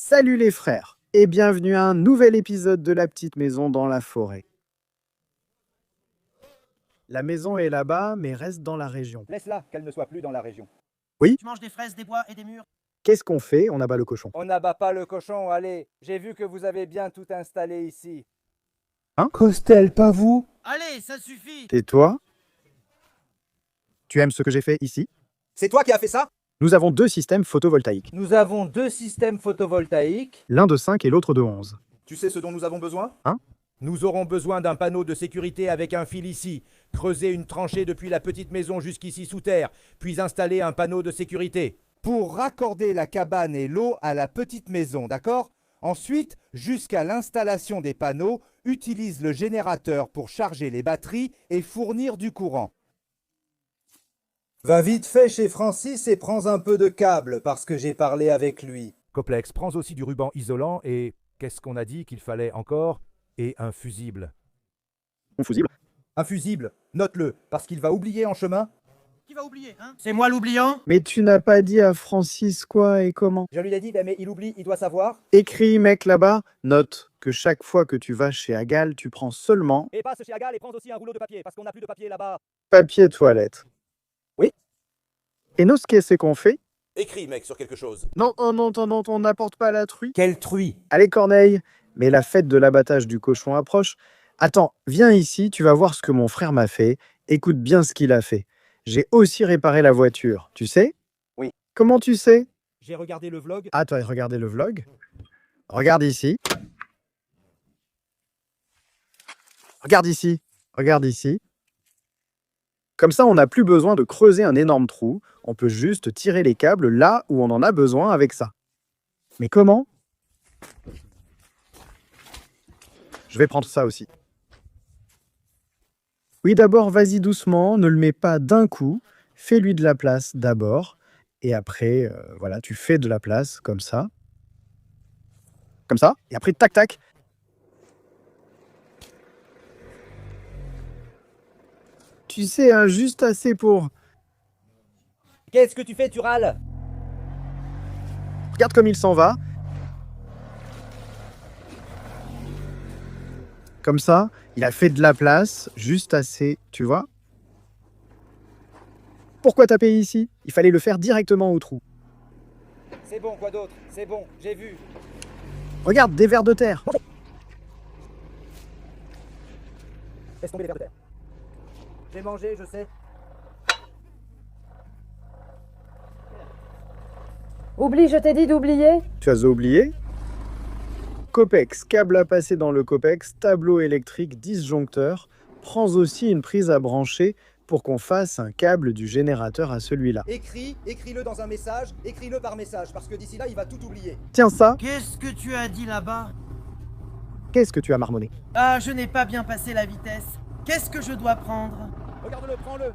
Salut les frères et bienvenue à un nouvel épisode de La Petite Maison dans la forêt. La maison est là-bas, mais reste dans la région. Laisse-la, qu'elle ne soit plus dans la région. Oui, Tu manges des fraises, des bois et des murs. qu'est-ce qu'on fait? On abat le cochon. On n'abat pas le cochon, allez. J'ai vu que vous avez bien tout installé ici. Costel, pas vous? Allez, ça suffit. Tais-toi. Tu aimes ce que j'ai fait ici? C'est toi qui as fait ça? Nous avons 2 systèmes photovoltaïques, Nous avons 2 systèmes photovoltaïques. l'un de 5 et l'autre de 11. Tu sais ce dont nous avons besoin? Hein? Nous aurons besoin d'un panneau de sécurité avec un fil ici. Creuser une tranchée depuis la petite maison jusqu'ici sous terre, puis installer un panneau de sécurité. Pour raccorder la cabane et l'eau à la petite maison, d'accord? Ensuite, jusqu'à l'installation des panneaux, utilise le générateur pour charger les batteries et fournir du courant. Va vite fait chez Francis et prends un peu de câble parce que j'ai parlé avec lui. Coplex, prends aussi du ruban isolant et qu'est-ce qu'on a dit qu'il fallait encore? Et un fusible. Mon fusible? Un fusible, note-le, parce qu'il va oublier en chemin. Qui va oublier, hein? C'est moi l'oubliant? Mais tu n'as pas dit à Francis quoi et comment? Je lui ai dit, mais il oublie, il doit savoir. Écris, mec, là-bas, note que chaque fois que tu vas chez Agal, tu prends seulement Et passe chez Agal et prends aussi un rouleau de papier, parce qu'on n'a plus de papier là-bas. papier toilette. Oui. Et nous, ce qu'est-ce qu'on fait? Écris, mec, sur quelque chose. Non, on n'apporte pas la truie. Quelle truie! Allez Corneille, mais la fête de l'abattage du cochon approche. Attends, viens ici, tu vas voir ce que mon frère m'a fait. Écoute bien ce qu'il a fait. J'ai aussi réparé la voiture, tu sais? Oui. Comment tu sais? J'ai regardé le vlog. Ah, toi, regardez le vlog. Regarde ici. Regarde ici. Regarde ici. Comme ça, on n'a plus besoin de creuser un énorme trou. On peut juste tirer les câbles là où on en a besoin avec ça. Mais comment? Je vais prendre ça aussi. Oui, d'abord, vas-y doucement, ne le mets pas d'un coup. Fais-lui de la place d'abord. Et après, voilà, tu fais de la place comme ça. Comme ça. Et après, tac, tac. Tu sais, hein, juste assez pour... Qu'est-ce que tu fais, tu râles? Regarde comme il s'en va. Comme ça, il a fait de la place, juste assez, tu vois. Pourquoi taper ici? Il fallait le faire directement au trou. C'est bon, quoi d'autre? C'est bon, j'ai vu. Regarde, des vers de terre. Laisse tomber les vers de terre. J'ai mangé, je sais. Oublie, je t'ai dit d'oublier. Tu as oublié? Copex, câble à passer dans le Copex, tableau électrique disjoncteur. Prends aussi une prise à brancher pour qu'on fasse un câble du générateur à celui-là. Écris-le dans un message, écris-le par message, parce que d'ici là, il va tout oublier. Tiens ça, Qu'est-ce que tu as dit là-bas? qu'est-ce que tu as marmonné? Ah, je n'ai pas bien passé la vitesse. Qu'est-ce que je dois prendre? Regarde-le, prends-le.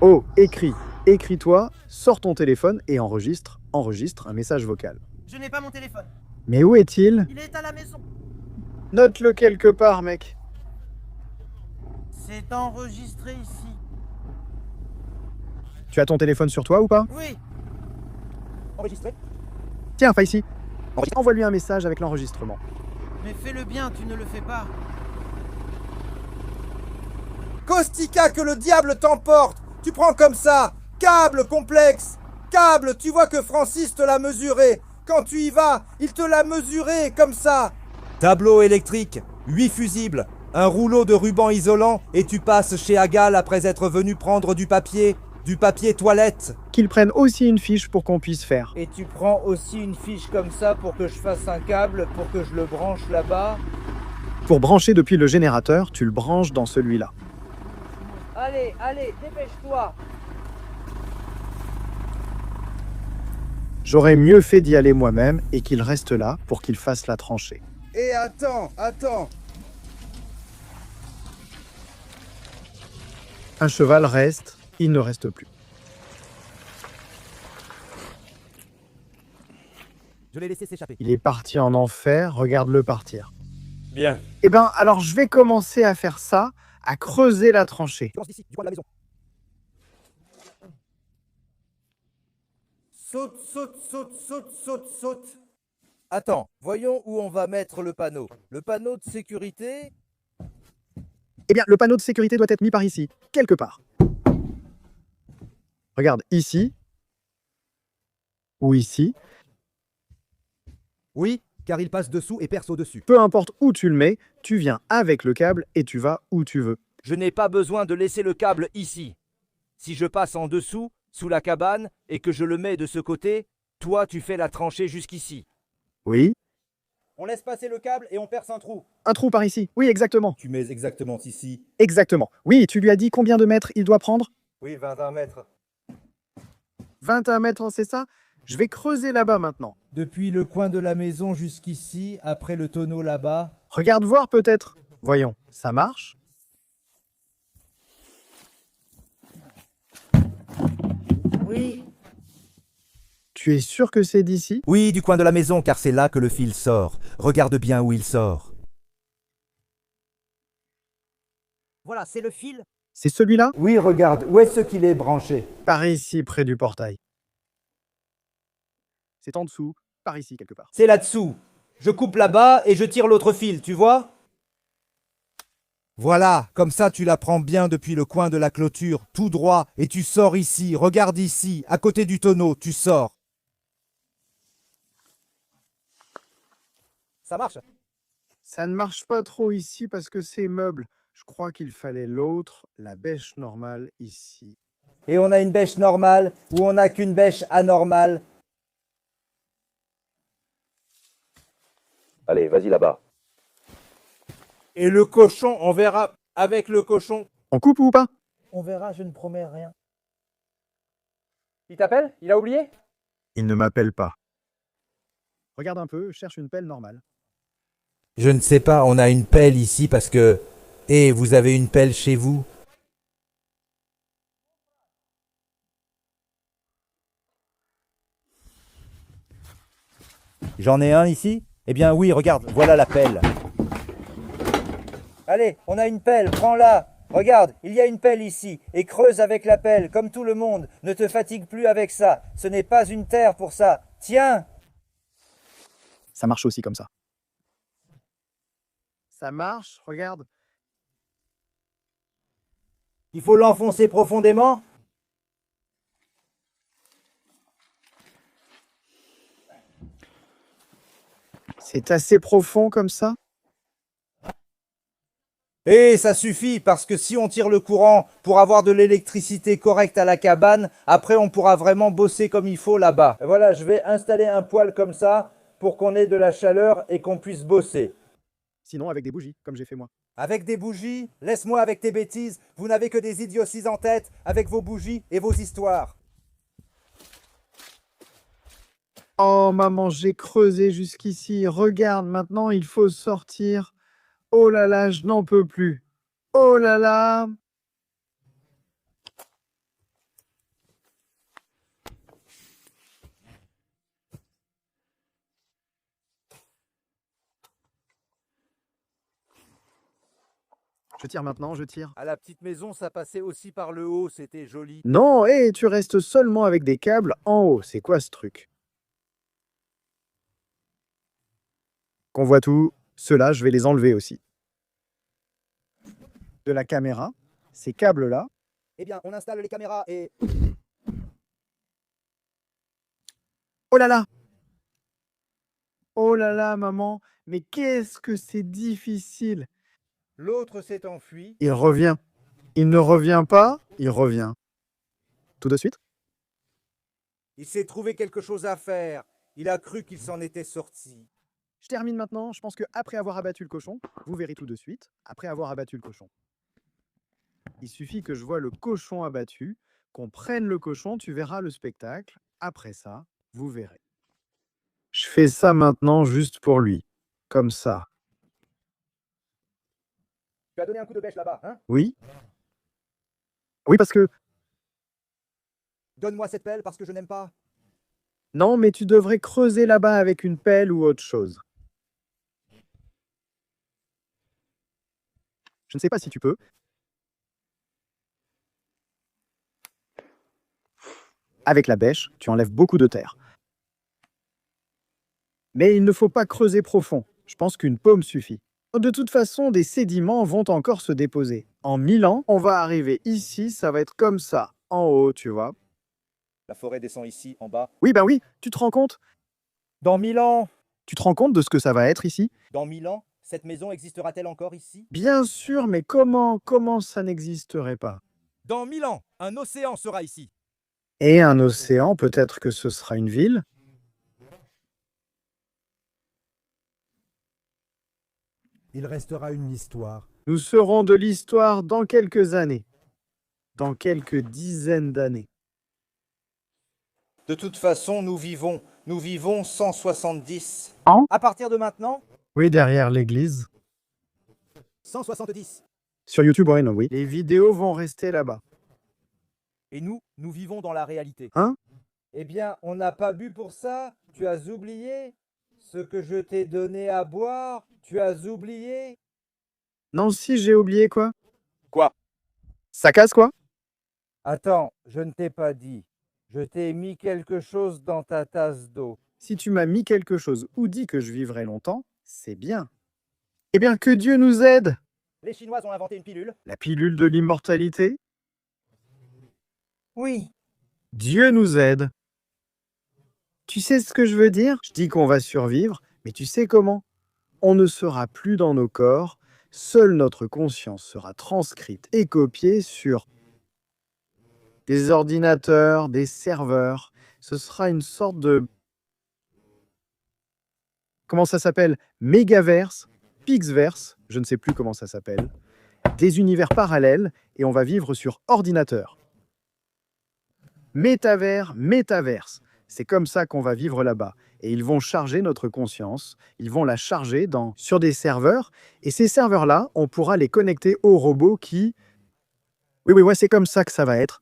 Oh, écris, écris-toi, sors ton téléphone et enregistre un message vocal. Je n'ai pas mon téléphone. Mais où est-il? Il est à la maison. Note-le quelque part, mec. C'est enregistré ici. Tu as ton téléphone sur toi ou pas? Oui. Enregistré. Tiens, pas ici. Envoie-lui un message avec l'enregistrement. Mais fais-le bien, tu ne le fais pas. Caustica, que le diable t'emporte! Tu prends comme ça! Câble complexe! Câble, tu vois que Francis te l'a mesuré! Quand tu y vas, il te l'a mesuré comme ça! Tableau électrique, 8 fusibles, un rouleau de ruban isolant et tu passes chez Agal après être venu prendre du papier toilette. Qu'ils prennent aussi une fiche pour qu'on puisse faire. Et tu prends aussi une fiche comme ça pour que je fasse un câble, pour que je le branche là-bas. Pour brancher depuis le générateur, tu le branches dans celui-là. Allez, dépêche-toi! J'aurais mieux fait d'y aller moi-même et qu'il reste là pour qu'il fasse la tranchée. Et attends! Un cheval reste, il ne reste plus. Je l'ai laissé s'échapper. Il est parti en enfer, regarde-le partir. Bien. Eh ben, alors je vais commencer à faire ça, à creuser la tranchée. Commence d'ici, du coin de la maison. Saute. Attends, voyons où on va mettre le panneau. Le panneau de sécurité. Eh bien, le panneau de sécurité doit être mis par ici, quelque part. Regarde, ici. Ou ici. Oui, car il passe dessous et perce au-dessus. Peu importe où tu le mets, tu viens avec le câble et tu vas où tu veux. Je n'ai pas besoin de laisser le câble ici. Si je passe en dessous, sous la cabane, et que je le mets de ce côté, toi tu fais la tranchée jusqu'ici. Oui. On laisse passer le câble et on perce un trou. Un trou par ici. Oui, exactement. Tu mets exactement ici. Exactement. Oui, tu lui as dit combien de mètres il doit prendre? Oui, 21 mètres. 21 mètres, c'est ça? Je vais creuser là-bas maintenant. Depuis le coin de la maison jusqu'ici, après le tonneau là-bas. Regarde voir peut-être. Voyons, ça marche? Oui. Tu es sûr que c'est d'ici? Oui, du coin de la maison, car c'est là que le fil sort. Regarde bien où il sort. Voilà, c'est le fil. C'est celui-là? Oui, regarde, où est-ce qu'il est branché? Par ici, près du portail. C'est en dessous, par ici quelque part. C'est là-dessous. Je coupe là-bas et je tire l'autre fil, tu vois? Voilà, comme ça tu la prends bien depuis le coin de la clôture, tout droit, et tu sors ici, regarde ici, à côté du tonneau, tu sors. Ça marche? Ça ne marche pas trop ici parce que c'est meuble. Je crois qu'il fallait l'autre, la bêche normale, ici. Et on a une bêche normale, ou on n'a qu'une bêche anormale. Allez, vas-y là-bas. Et le cochon, on verra avec le cochon. On coupe ou pas? On verra, je ne promets rien. Il t'appelle? Il a oublié? Il ne m'appelle pas. Regarde un peu, cherche une pelle normale. Je ne sais pas, on a une pelle ici parce que... Eh, vous avez une pelle chez vous? J'en ai un ici? Eh bien oui, regarde, voilà la pelle. Allez, on a une pelle, prends-la. Regarde, il y a une pelle ici, et creuse avec la pelle, comme tout le monde. Ne te fatigue plus avec ça, ce n'est pas une terre pour ça. Tiens! Ça marche aussi comme ça. Ça marche, regarde. Il faut l'enfoncer profondément? C'est assez profond comme ça? Eh, ça suffit, parce que si on tire le courant pour avoir de l'électricité correcte à la cabane, après on pourra vraiment bosser comme il faut là-bas. Voilà, je vais installer un poêle comme ça pour qu'on ait de la chaleur et qu'on puisse bosser. Sinon avec des bougies, comme j'ai fait moi. Avec des bougies? Laisse-moi avec tes bêtises, vous n'avez que des idioties en tête avec vos bougies et vos histoires. Oh maman, j'ai creusé jusqu'ici. Regarde, maintenant il faut sortir. Oh là là, je n'en peux plus. Oh là là. Je tire maintenant, je tire. À la petite maison, ça passait aussi par le haut, c'était joli. Non, hé, tu restes seulement avec des câbles en haut. C'est quoi ce truc? Qu'on voit tout. Ceux-là, je vais les enlever aussi. De la caméra, ces câbles-là. Eh bien, on installe les caméras et... Oh là là! Oh là là, maman, mais qu'est-ce que c'est difficile! L'autre s'est enfui. Il revient. Il ne revient pas, il revient. Tout de suite? Il s'est trouvé quelque chose à faire. Il a cru qu'il s'en était sorti. Je termine maintenant. Je pense qu'après avoir abattu le cochon, vous verrez tout de suite, après avoir abattu le cochon. Il suffit que je vois le cochon abattu, qu'on prenne le cochon, tu verras le spectacle. Après ça, vous verrez. Je fais ça maintenant juste pour lui. Comme ça. Tu as donné un coup de bêche là-bas, hein? Oui? Oui, parce que... Donne-moi cette pelle parce que je n'aime pas. Non, mais tu devrais creuser là-bas avec une pelle ou autre chose. Je ne sais pas si tu peux. Avec la bêche, tu enlèves beaucoup de terre. Mais il ne faut pas creuser profond. Je pense qu'une paume suffit. De toute façon, des sédiments vont encore se déposer. En 1000 ans, on va arriver ici, ça va être comme ça, en haut, tu vois. La forêt descend ici, en bas. Oui, ben oui, tu te rends compte? Dans 1000 ans Tu te rends compte de ce que ça va être ici? Dans 1000 ans, cette maison existera-t-elle encore ici? Bien sûr, mais comment ça n'existerait pas? Dans 1000 ans, un océan sera ici. Et un océan, peut-être que ce sera une ville? Il restera une histoire. Nous serons de l'histoire dans quelques années. Dans quelques dizaines d'années. De toute façon, nous vivons 170. À partir de maintenant, Oui, derrière l'église. 170. Sur YouTube, ouais, non, oui. Les vidéos vont rester là-bas. et nous vivons dans la réalité. Hein? Eh bien, on n'a pas bu pour ça. Tu as oublié ce que je t'ai donné à boire. Tu as oublié. Non, si, j'ai oublié quoi? Quoi? Ça casse quoi? Attends, je ne t'ai pas dit. Je t'ai mis quelque chose dans ta tasse d'eau. Si tu m'as mis quelque chose ou dit que je vivrai longtemps, c'est bien. Eh bien, que Dieu nous aide! Les Chinois ont inventé une pilule. La pilule de l'immortalité? Oui. Dieu nous aide. Tu sais ce que je veux dire? Je dis qu'on va survivre, mais tu sais comment? On ne sera plus dans nos corps, seule notre conscience sera transcrite et copiée sur des ordinateurs, des serveurs. Ce sera une sorte de... Comment ça s'appelle? Mégaverse, Pixverse, je ne sais plus comment ça s'appelle. Des univers parallèles et on va vivre sur ordinateur. Métavers, métaverse. C'est comme ça qu'on va vivre là-bas. Et ils vont charger notre conscience, ils vont la charger sur des serveurs. Et ces serveurs-là, on pourra les connecter aux robots qui... Oui, c'est comme ça que ça va être.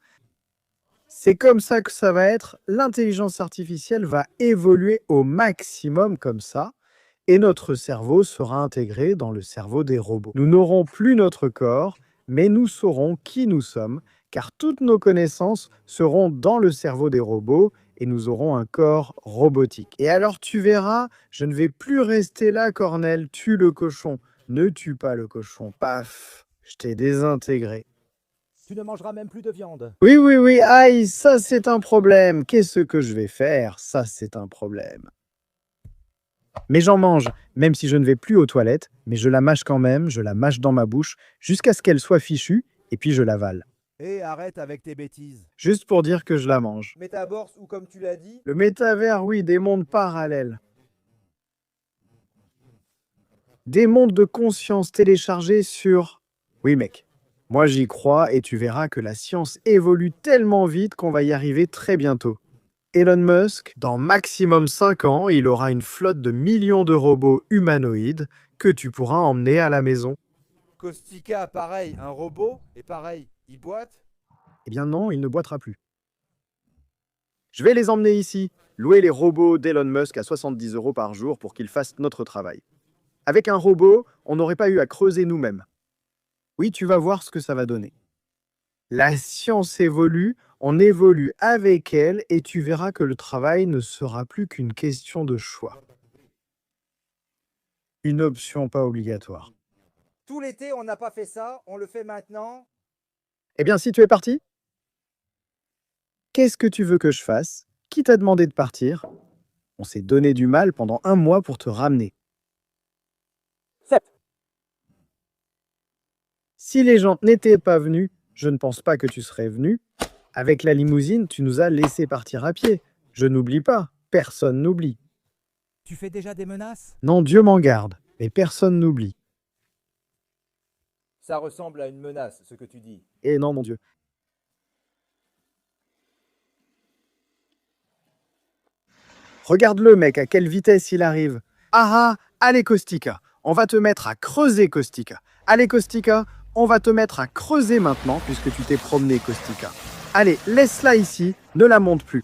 C'est comme ça que ça va être. L'intelligence artificielle va évoluer au maximum comme ça. Et notre cerveau sera intégré dans le cerveau des robots. Nous n'aurons plus notre corps, mais nous saurons qui nous sommes, car toutes nos connaissances seront dans le cerveau des robots et nous aurons un corps robotique. Et alors tu verras, je ne vais plus rester là, Cornel, tue le cochon. Ne tue pas le cochon, paf, je t'ai désintégré. Tu ne mangeras même plus de viande. Oui, aïe, ça c'est un problème. Qu'est-ce que je vais faire? Ça c'est un problème. Mais j'en mange, même si je ne vais plus aux toilettes, mais je la mâche quand même, je la mâche dans ma bouche, jusqu'à ce qu'elle soit fichue, et puis je l'avale. Et arrête avec tes bêtises. Juste pour dire que je la mange. Métaverse ou comme tu l'as dit, Le métavers, oui, des mondes parallèles. Des mondes de conscience téléchargés sur... Oui, mec. Moi, j'y crois et tu verras que la science évolue tellement vite qu'on va y arriver très bientôt. Elon Musk, dans maximum 5 ans, il aura une flotte de millions de robots humanoïdes que tu pourras emmener à la maison. Kostika, pareil, un robot, et pareil, il boite. Eh bien non, il ne boitera plus. Je vais les emmener ici, louer les robots d'Elon Musk à 70 € par jour pour qu'ils fassent notre travail. Avec un robot, on n'aurait pas eu à creuser nous-mêmes. Oui, tu vas voir ce que ça va donner. La science évolue, on évolue avec elle et tu verras que le travail ne sera plus qu'une question de choix. Une option pas obligatoire. Tout l'été, on n'a pas fait ça. On le fait maintenant. Eh bien, si tu es parti, qu'est-ce que tu veux que je fasse? Qui t'a demandé de partir? On s'est donné du mal pendant 1 mois pour te ramener. Sept. Si les gens n'étaient pas venus, je ne pense pas que tu serais venu. Avec la limousine, tu nous as laissé partir à pied. Je n'oublie pas. Personne n'oublie. Tu fais déjà des menaces? Non, Dieu m'en garde. Mais personne n'oublie. Ça ressemble à une menace, ce que tu dis. Et non, mon Dieu. Regarde-le, mec, à quelle vitesse il arrive. Ah, allez, Kostika. On va te mettre à creuser, Kostika. Allez, Kostika, on va te mettre à creuser maintenant, puisque tu t'es promené, Kostika. Allez, laisse-la ici, ne la monte plus.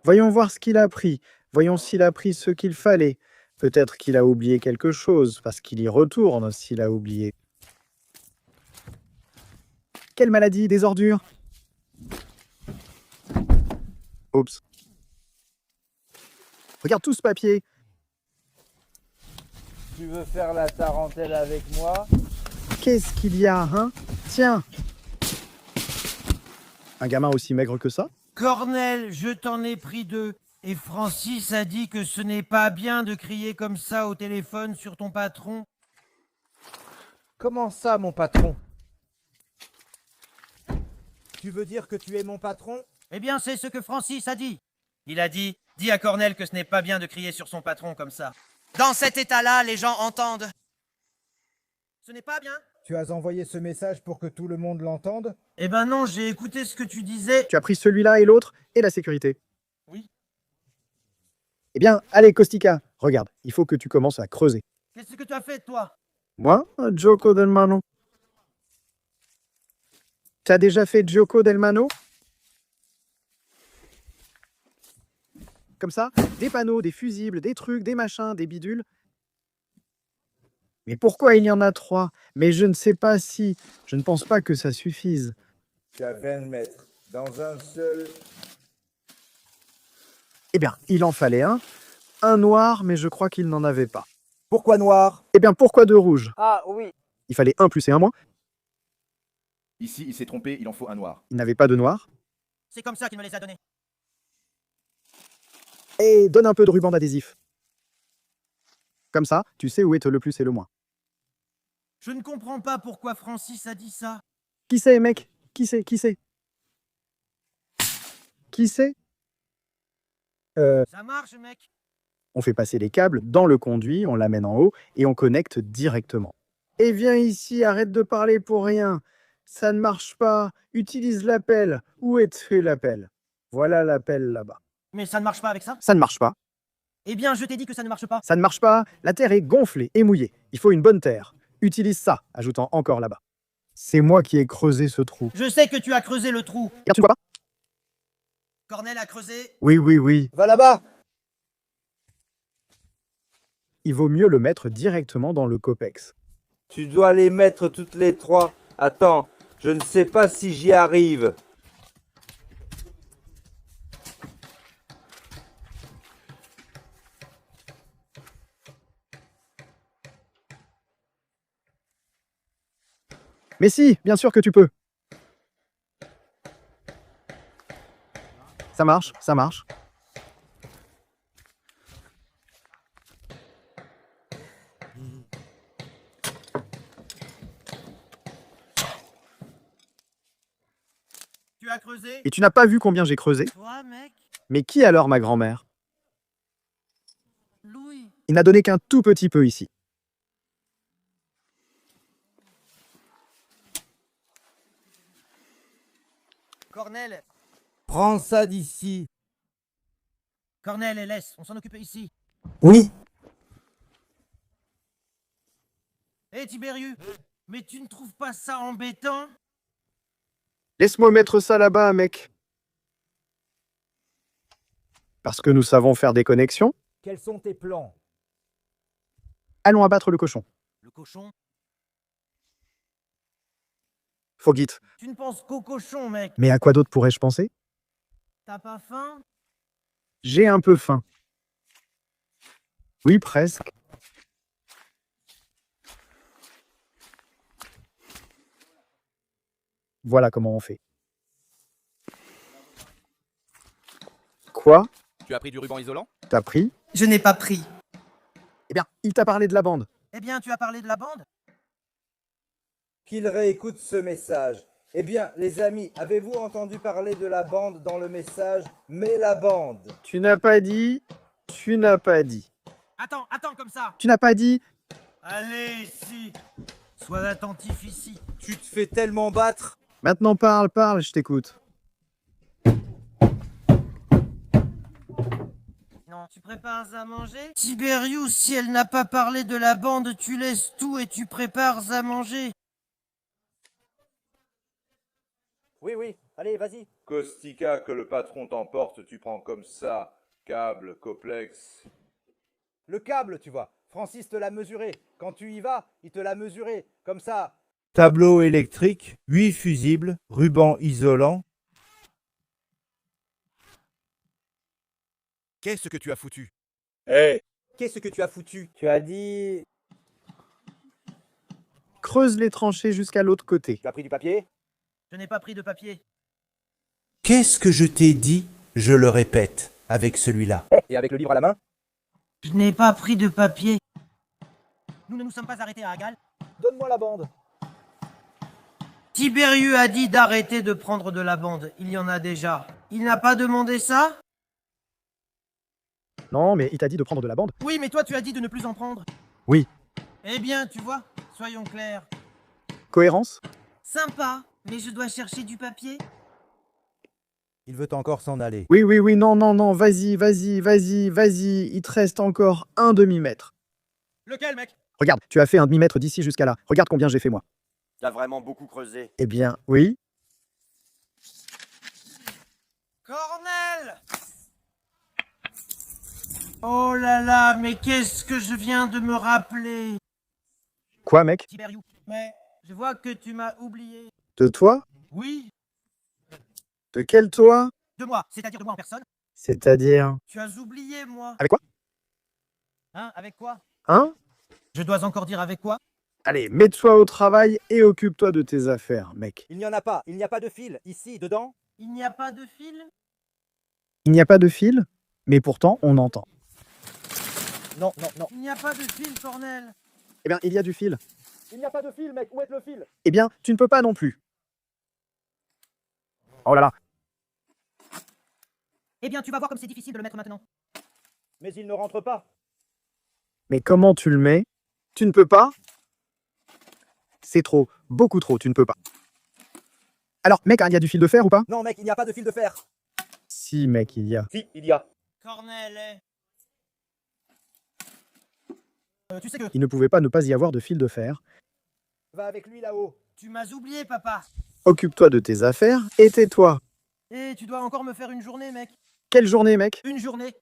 Voyons voir ce qu'il a pris. Voyons s'il a pris ce qu'il fallait. Peut-être qu'il a oublié quelque chose, parce qu'il y retourne s'il a oublié. Quelle maladie? Des ordures? Oups. Regarde tout ce papier. Tu veux faire la tarentelle avec moi? Qu'est-ce qu'il y a, hein? Tiens. Un gamin aussi maigre que ça? Cornel, je t'en ai pris 2. Et Francis a dit que ce n'est pas bien de crier comme ça au téléphone sur ton patron. Comment ça, mon patron? Tu veux dire que tu es mon patron? Eh bien, c'est ce que Francis a dit. Il a dit, dis à Cornel que ce n'est pas bien de crier sur son patron comme ça. Dans cet état-là, les gens entendent. Ce n'est pas bien. Tu as envoyé ce message pour que tout le monde l'entende? Eh ben non, j'ai écouté ce que tu disais. Tu as pris celui-là et l'autre et la sécurité. Oui. Eh bien, allez, Kostika, regarde, il faut que tu commences à creuser. Qu'est-ce que tu as fait, toi? Moi, Gioco del Mano. T'as déjà fait Gioco del Mano? Comme ça, des panneaux, des fusibles, des trucs, des machins, des bidules. Mais pourquoi il y en a 3? Mais je ne sais pas si... Je ne pense pas que ça suffise. Tu as 20 mètres. Dans un seul... Eh bien, il en fallait un noir, mais je crois qu'il n'en avait pas. Pourquoi noir? Eh bien, pourquoi 2 rouges? Ah oui. Il fallait 1 plus et 1 moins. Ici, il s'est trompé, il en faut un noir. Il n'avait pas de noir. C'est comme ça qu'il me les a donnés. Et donne un peu de ruban adhésif. Comme ça, tu sais où est le plus et le moins. Je ne comprends pas pourquoi Francis a dit ça. Qui c'est, mec? Qui c'est? Qui c'est? Qui c'est? Ça marche, mec. On fait passer les câbles dans le conduit, on l'amène en haut et on connecte directement. Et viens ici, arrête de parler pour rien. Ça ne marche pas. Utilise l'appel. Où est l'appel? Voilà l'appel là-bas. Mais ça ne marche pas avec ça? Ça ne marche pas. Eh bien, je t'ai dit que ça ne marche pas. Ça ne marche pas. La terre est gonflée et mouillée. Il faut une bonne terre. Utilise ça, ajoutant encore là-bas. C'est moi qui ai creusé ce trou. Je sais que tu as creusé le trou. Regarde, tu vois pas? Cornel a creusé. Oui, oui, oui. Va là-bas. Il vaut mieux le mettre directement dans le copex. Tu dois les mettre toutes les 3. Attends, je ne sais pas si j'y arrive. Mais si, bien sûr que tu peux. Ça marche, ça marche. Tu as creusé. Et tu n'as pas vu combien j'ai creusé? Toi, mec. Mais qui alors, ma grand-mère? Louis. Il n'a donné qu'un tout petit peu ici. Cornel. Prends ça d'ici. Cornel et laisse. On s'en occupe ici. Oui. Hé, Tibérius. Mais tu ne trouves pas ça embêtant? Laisse-moi mettre ça là-bas, mec. Parce que nous savons faire des connexions, Quels sont tes plans? allons abattre le cochon. Le cochon? Fogit. Tu ne penses qu'au cochon, mec. Mais à quoi d'autre pourrais-je penser? T'as pas faim? J'ai un peu faim. Oui, presque. Voilà comment on fait. Quoi? Tu as pris du ruban isolant? T'as pris? Je n'ai pas pris. Eh bien, il t'a parlé de la bande. Eh bien, tu as parlé de la bande? Qu'il réécoute ce message. Eh bien, les amis, avez-vous entendu parler de la bande dans le message « Mais la bande » Tu n'as pas dit. Tu n'as pas dit. Attends, comme ça. Tu n'as pas dit. Allez, ici. Sois attentif ici. Tu te fais tellement battre. Maintenant parle, je t'écoute. Non, tu prépares à manger? Tibérius, si elle n'a pas parlé de la bande, tu laisses tout et tu prépares à manger. Oui, oui, allez, vas-y. Kostika, que le patron t'emporte, tu prends comme ça. Câble, coplex. Le câble, tu vois. Francis te l'a mesuré. Quand tu y vas, il te l'a mesuré. Comme ça. Tableau électrique, 8 fusibles, ruban isolant. Qu'est-ce que tu as foutu? Qu'est-ce que tu as foutu? Tu as dit... Creuse les tranchées jusqu'à l'autre côté. Tu as pris du papier? Je n'ai pas pris de papier. Qu'est-ce que je t'ai dit? Je le répète, avec celui-là. Et avec le livre à la main? Je n'ai pas pris de papier. Nous ne nous sommes pas arrêtés à Agal. Donne-moi la bande. Tibériu a dit d'arrêter de prendre de la bande. Il y en a déjà. Il n'a pas demandé ça? Non, mais il t'a dit de prendre de la bande. Oui, mais toi tu as dit de ne plus en prendre. Oui. Eh bien, tu vois, soyons clairs. Cohérence? Sympa, mais je dois chercher du papier. Il veut encore s'en aller. Oui, oui, oui, non, non, non, vas-y, vas-y, vas-y, vas-y. Il te reste encore un demi-mètre. Lequel, mec? Regarde, tu as fait un demi-mètre d'ici jusqu'à là. Regarde combien j'ai fait moi. T'as vraiment beaucoup creusé. Eh bien, oui. Cornel! Oh là là, mais qu'est-ce que je viens de me rappeler? Quoi, mec? Tibériu, mais je vois que tu m'as oublié. De toi? Oui, De quel toi? de moi, c'est-à-dire de moi en personne. C'est-à-dire... Tu as oublié, moi. Avec quoi? Hein, avec quoi? Hein? Je dois encore dire avec quoi? Allez, mets-toi au travail et occupe-toi de tes affaires, mec. Il n'y en a pas. Il n'y a pas de fil. Ici, dedans. Il n'y a pas de fil? Il n'y a pas de fil, mais pourtant on entend. Non, non, non. Il n'y a pas de fil, Cornel. Eh bien, il y a du fil. Il n'y a pas de fil, mec. Où est le fil? Eh bien, tu ne peux pas non plus. Oh là là. Eh bien, tu vas voir comme c'est difficile de le mettre maintenant. Mais il ne rentre pas. Mais comment tu le mets? Tu ne peux pas? C'est trop, beaucoup trop, tu ne peux pas. Alors, mec, hein, il y a du fil de fer ou pas? Non, mec, il n'y a pas de fil de fer. Si, mec, il y a. Si, il y a. Cornel, tu sais que Il ne pouvait pas ne pas y avoir de fil de fer. Va avec lui là-haut. tu m'as oublié, papa. Occupe-toi de tes affaires et tais-toi. Et tu dois encore me faire une journée, mec. Quelle journée, mec? Une journée.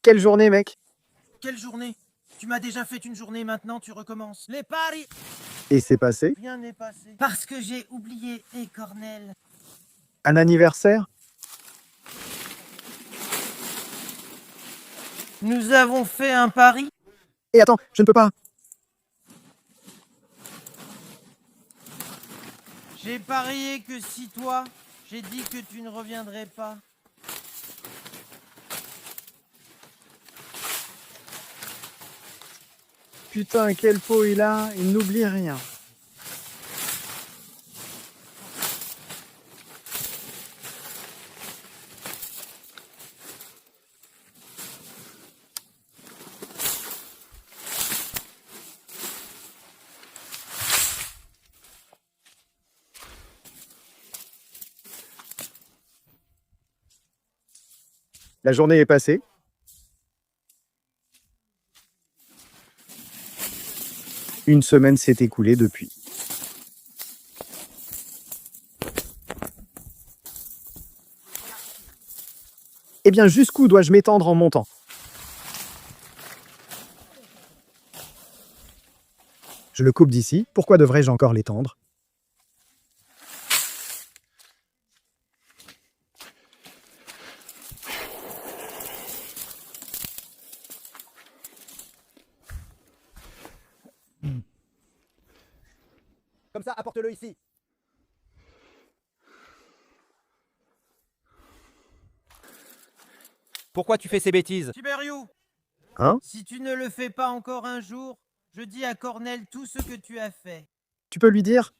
Quelle journée, mec? Quelle journée? Tu m'as déjà fait une journée, maintenant tu recommences. Les paris. Et c'est passé? Rien n'est passé. Parce que j'ai oublié, et Cornel. Un anniversaire? Nous avons fait un pari. Et attends, je ne peux pas. J'ai parié que si toi, j'ai dit que tu ne reviendrais pas. Putain, quel pot il a, il n'oublie rien. La journée est passée. Une semaine s'est écoulée depuis. Eh bien, jusqu'où dois-je m'étendre en montant? Je le coupe d'ici. Pourquoi devrais-je encore l'étendre? Comme ça, apporte-le ici. Pourquoi tu fais ces bêtises? Tibériu, Hein? si tu ne le fais pas encore un jour, je dis à Cornel tout ce que tu as fait. Tu peux lui dire?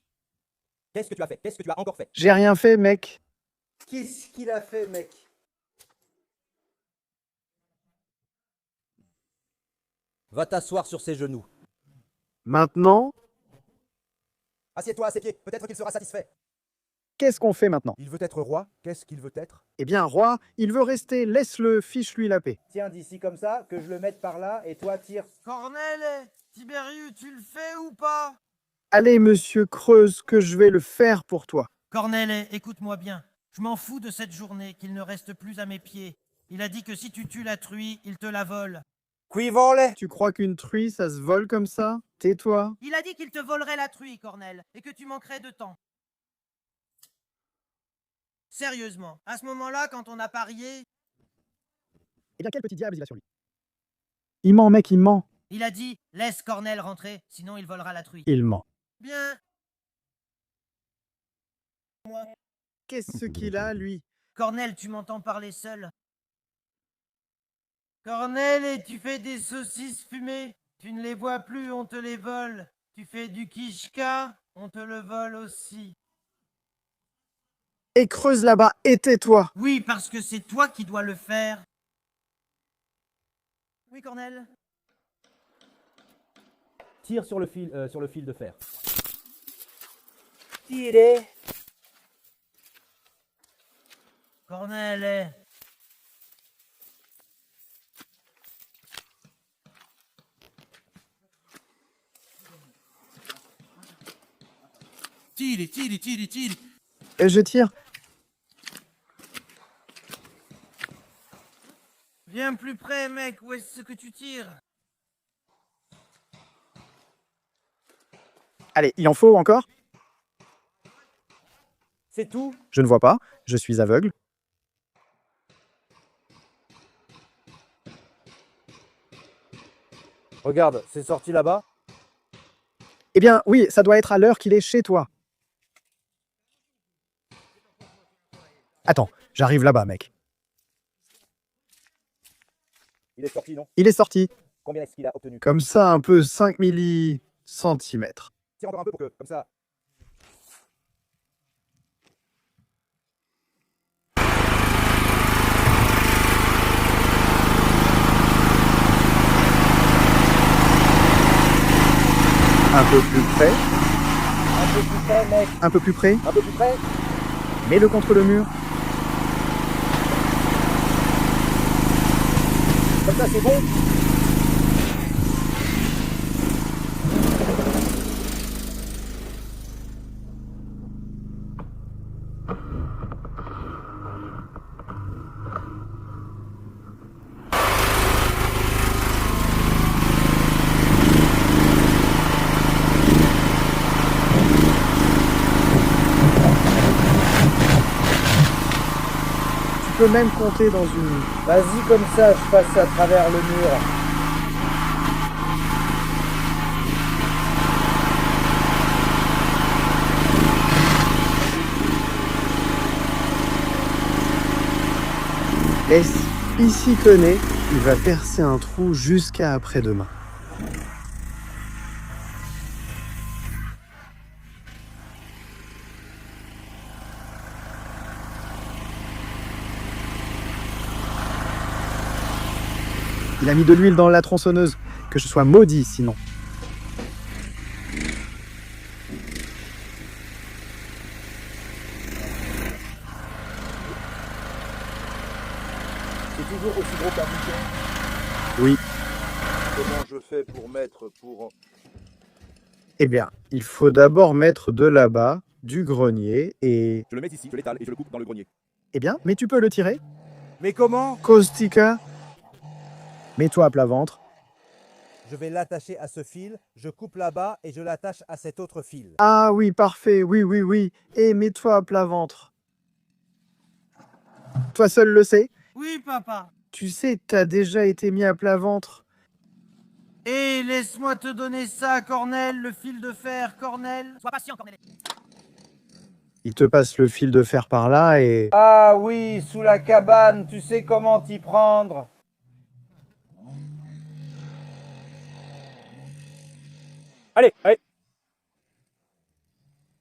Qu'est-ce que tu as fait? Qu'est-ce que tu as encore fait? J'ai rien fait, mec. Qu'est-ce qu'il a fait, mec? Va t'asseoir sur ses genoux. Maintenant, Assieds-toi à ses pieds. Peut-être qu'il sera satisfait. qu'est-ce qu'on fait maintenant? Il veut être roi. Qu'est-ce qu'il veut être? Eh bien, roi, il veut rester. Laisse-le, fiche-lui la paix. Tiens, d'ici comme ça, que je le mette par là, et toi tire. Cornel, Tibériu, tu le fais ou pas? Allez, monsieur Creuse, que je vais le faire pour toi. Cornel, écoute-moi bien. Je m'en fous de cette journée, qu'il ne reste plus à mes pieds. Il a dit que si tu tues la truie, il te la vole. Qui vole? Tu crois qu'une truie, ça se vole comme ça? Tais-toi. Il a dit qu'il te volerait la truie, Cornel, et que tu manquerais de temps. Sérieusement, à ce moment-là, quand on a parié, Eh bien, quel petit diable il a sur lui? Il ment, mec, il ment. Il a dit « Laisse Cornel rentrer, sinon il volera la truie. Il ment. » Bien. Qu'est-ce qu'il a, lui? Cornel, tu m'entends parler seul? Cornel, et tu fais des saucisses fumées. Tu ne les vois plus, on te les vole. Tu fais du kishka, on te le vole aussi. Et creuse là-bas, et tais-toi. Oui, parce que c'est toi qui dois le faire. Oui, Cornel? Tire sur le fil de fer. Tirez. Cornel. Tire. Et je tire. Viens plus près, mec, où est-ce que tu tires? Allez, il en faut encore? C'est tout? Je ne vois pas, je suis aveugle. Regarde, c'est sorti là-bas. Eh bien, oui, ça doit être à l'heure qu'il est chez toi. Attends, j'arrive là-bas, mec. Il est sorti, non? Il est sorti. Combien est-ce qu'il a obtenu? Comme ça, un peu 5 millicentimètres. Tire encore un peu pour que, comme ça. Un peu plus près. Un peu plus près, mec. Un peu plus près. Un peu plus près. Mets-le contre le mur. Comme ça, c'est bon. Tu peux même compter dans une... Vas-y comme ça, je passe à travers le mur. Laisse, il s'y connaît, il va percer un trou jusqu'à après-demain. Il a mis de l'huile dans la tronçonneuse, que je sois maudit sinon. C'est toujours aussi gros qu'un bouchon. Oui. Comment je fais pour mettre Eh bien, il faut d'abord mettre de là-bas, du grenier, et... Je le mets ici, je l'étale et je le coupe dans le grenier. Eh bien, mais tu peux le tirer. Mais comment? Caustica, mets-toi à plat ventre. Je vais l'attacher à ce fil, je coupe là-bas et je l'attache à cet autre fil. Ah oui, parfait, oui. Et mets-toi à plat ventre. Toi seul le sais. Oui, papa. Tu sais, t'as déjà été mis à plat ventre. Et laisse-moi te donner ça, Cornel, le fil de fer, Cornel. Sois patient, Cornel. Il te passe le fil de fer par là et... Ah oui, sous la cabane, tu sais comment t'y prendre. Allez.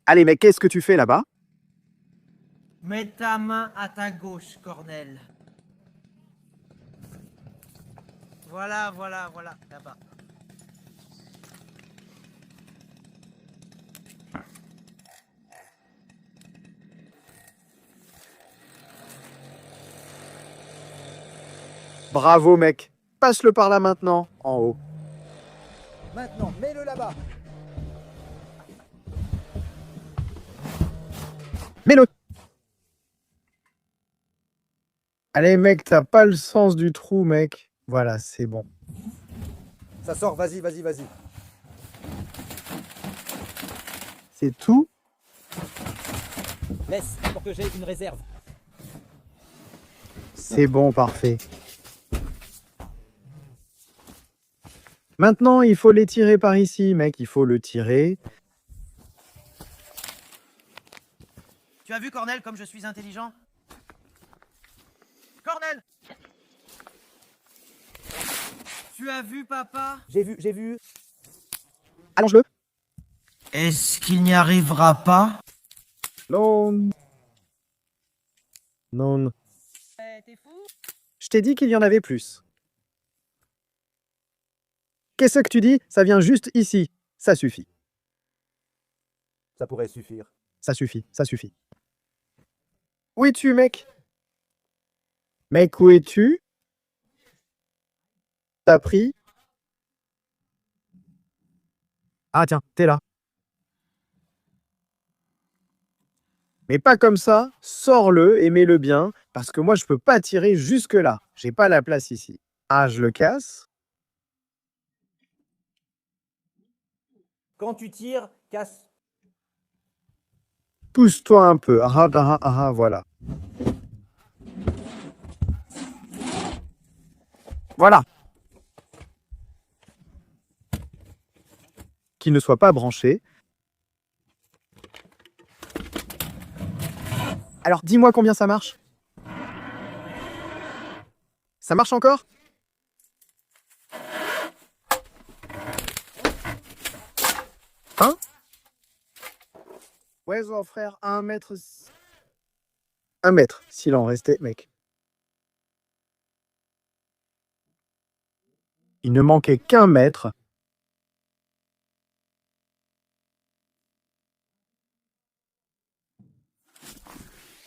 Allez, mais qu'est-ce que tu fais là-bas? Mets ta main à ta gauche, Cornel. Voilà, là-bas. Bravo, mec. Passe-le par là maintenant, en haut. Maintenant, mets-le là-bas. Mets-le. Allez, mec, t'as pas le sens du trou, mec. Voilà, c'est bon. Ça sort, vas-y. C'est tout? Laisse pour que j'ai une réserve. C'est bon, parfait. Maintenant, il faut les tirer par ici, mec. Il faut le tirer. Tu as vu, Cornel, comme je suis intelligent? Cornel! Tu as vu, papa? J'ai vu. Allonge-le. Est-ce qu'il n'y arrivera pas? Non. Non. T'es fou? Je t'ai dit qu'il y en avait plus. Qu'est-ce que tu dis? Ça vient juste ici. Ça suffit. Ça pourrait suffire. Ça suffit. Ça suffit. Où es-tu, mec? Mec, où es-tu? T'as pris? Ah tiens, t'es là. Mais pas comme ça, sors-le et mets-le bien, parce que moi je peux pas tirer jusque là. J'ai pas la place ici. Ah, je le casse. Quand tu tires, casse. Pousse-toi un peu. Voilà. Voilà. Qu'il ne soit pas branché. Alors, dis-moi combien ça marche. Ça marche encore? Hein? Ouais, mon frère, 1 mètre... 1 mètre, s'il en restait, mec. Il ne manquait qu'1 mètre.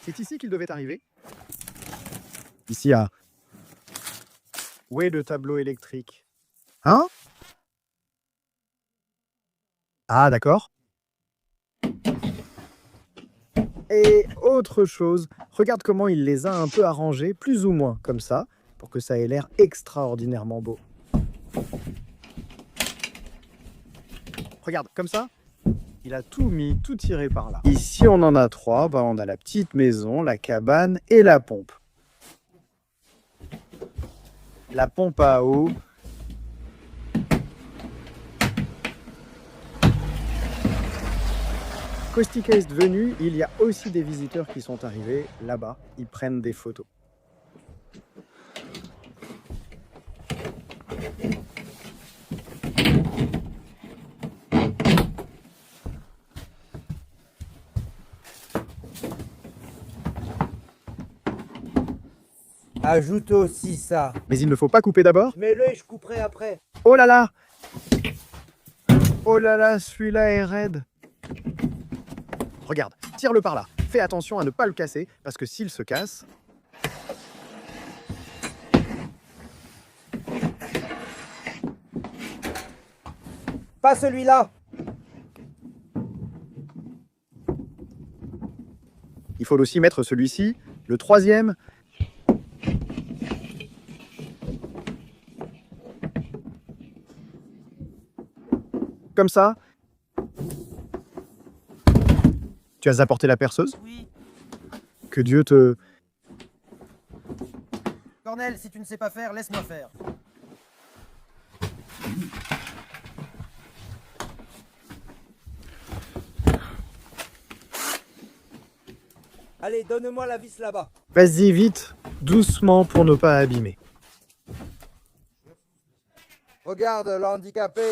C'est ici qu'il devait arriver. Ici à... Où est le tableau électrique? Hein? Ah, d'accord. Et autre chose, regarde comment il les a un peu arrangés, plus ou moins, comme ça, pour que ça ait l'air extraordinairement beau. Regarde, comme ça, il a tout mis, tout tiré par là. Ici, on en a 3, bah, on a la petite maison, la cabane et la pompe. La pompe à eau. Kostika est venu, il y a aussi des visiteurs qui sont arrivés là-bas, ils prennent des photos. Ajoute aussi ça. Mais il ne faut pas couper d'abord. Mets-le et je couperai après. Oh là là! Oh là là, celui-là est raide. Regarde, tire-le par là. Fais attention à ne pas le casser, parce que s'il se casse... Pas celui-là. Il faut aussi mettre celui-ci, le 3e. Comme ça. Tu as apporté la perceuse? Oui. Que Dieu te... Cornel, si tu ne sais pas faire, laisse-moi faire. Allez, donne-moi la vis là-bas. Vas-y, vite, doucement pour ne pas abîmer. Regarde l'handicapé.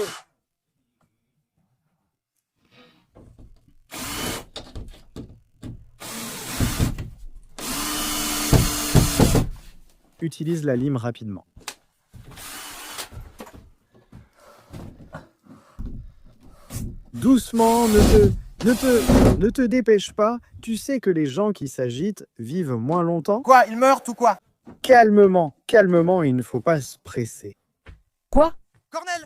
Utilise la lime rapidement. Doucement, ne te dépêche pas. Tu sais que les gens qui s'agitent vivent moins longtemps. Quoi, ils meurent ou quoi? Calmement, calmement, il ne faut pas se presser. Quoi? Cornel!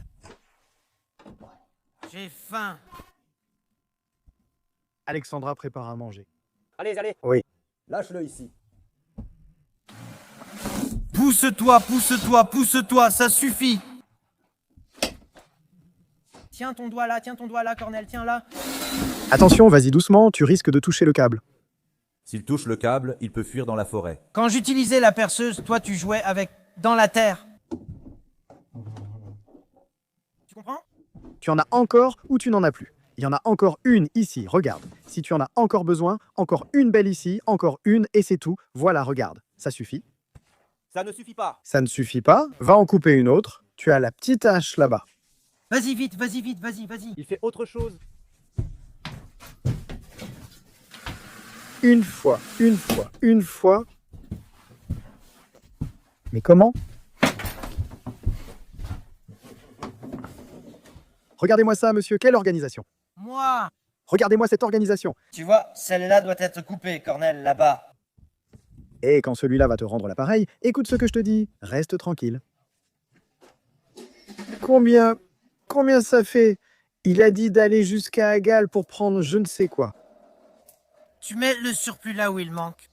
J'ai faim. Alexandra prépare à manger. Allez. Lâche-le ici. Pousse-toi, pousse-toi, pousse-toi, ça suffit. Tiens ton doigt là, Cornel, tiens là. Attention, vas-y doucement, tu risques de toucher le câble. S'il touche le câble, il peut fuir dans la forêt. Quand j'utilisais la perceuse, toi tu jouais avec dans la terre. Tu comprends? Tu en as encore ou tu n'en as plus. Il y en a encore une ici, regarde. Si tu en as encore besoin, encore une belle ici, encore une et c'est tout. Voilà, regarde. Ça suffit. Ça ne suffit pas. Ça ne suffit pas. Va en couper une autre. Tu as la petite hache là-bas. Vas-y vite, vas-y vite, vas-y, vas-y. Il fait autre chose. Une fois, une fois, une fois. Mais comment? Regardez-moi ça, monsieur. Quelle organisation? Moi! Regardez-moi cette organisation. Tu vois, celle-là doit être coupée, Cornel, là-bas. Et quand celui-là va te rendre l'appareil, écoute ce que je te dis. Reste tranquille. Combien ça fait? Il a dit d'aller jusqu'à Agal pour prendre je ne sais quoi. Tu mets le surplus là où il manque.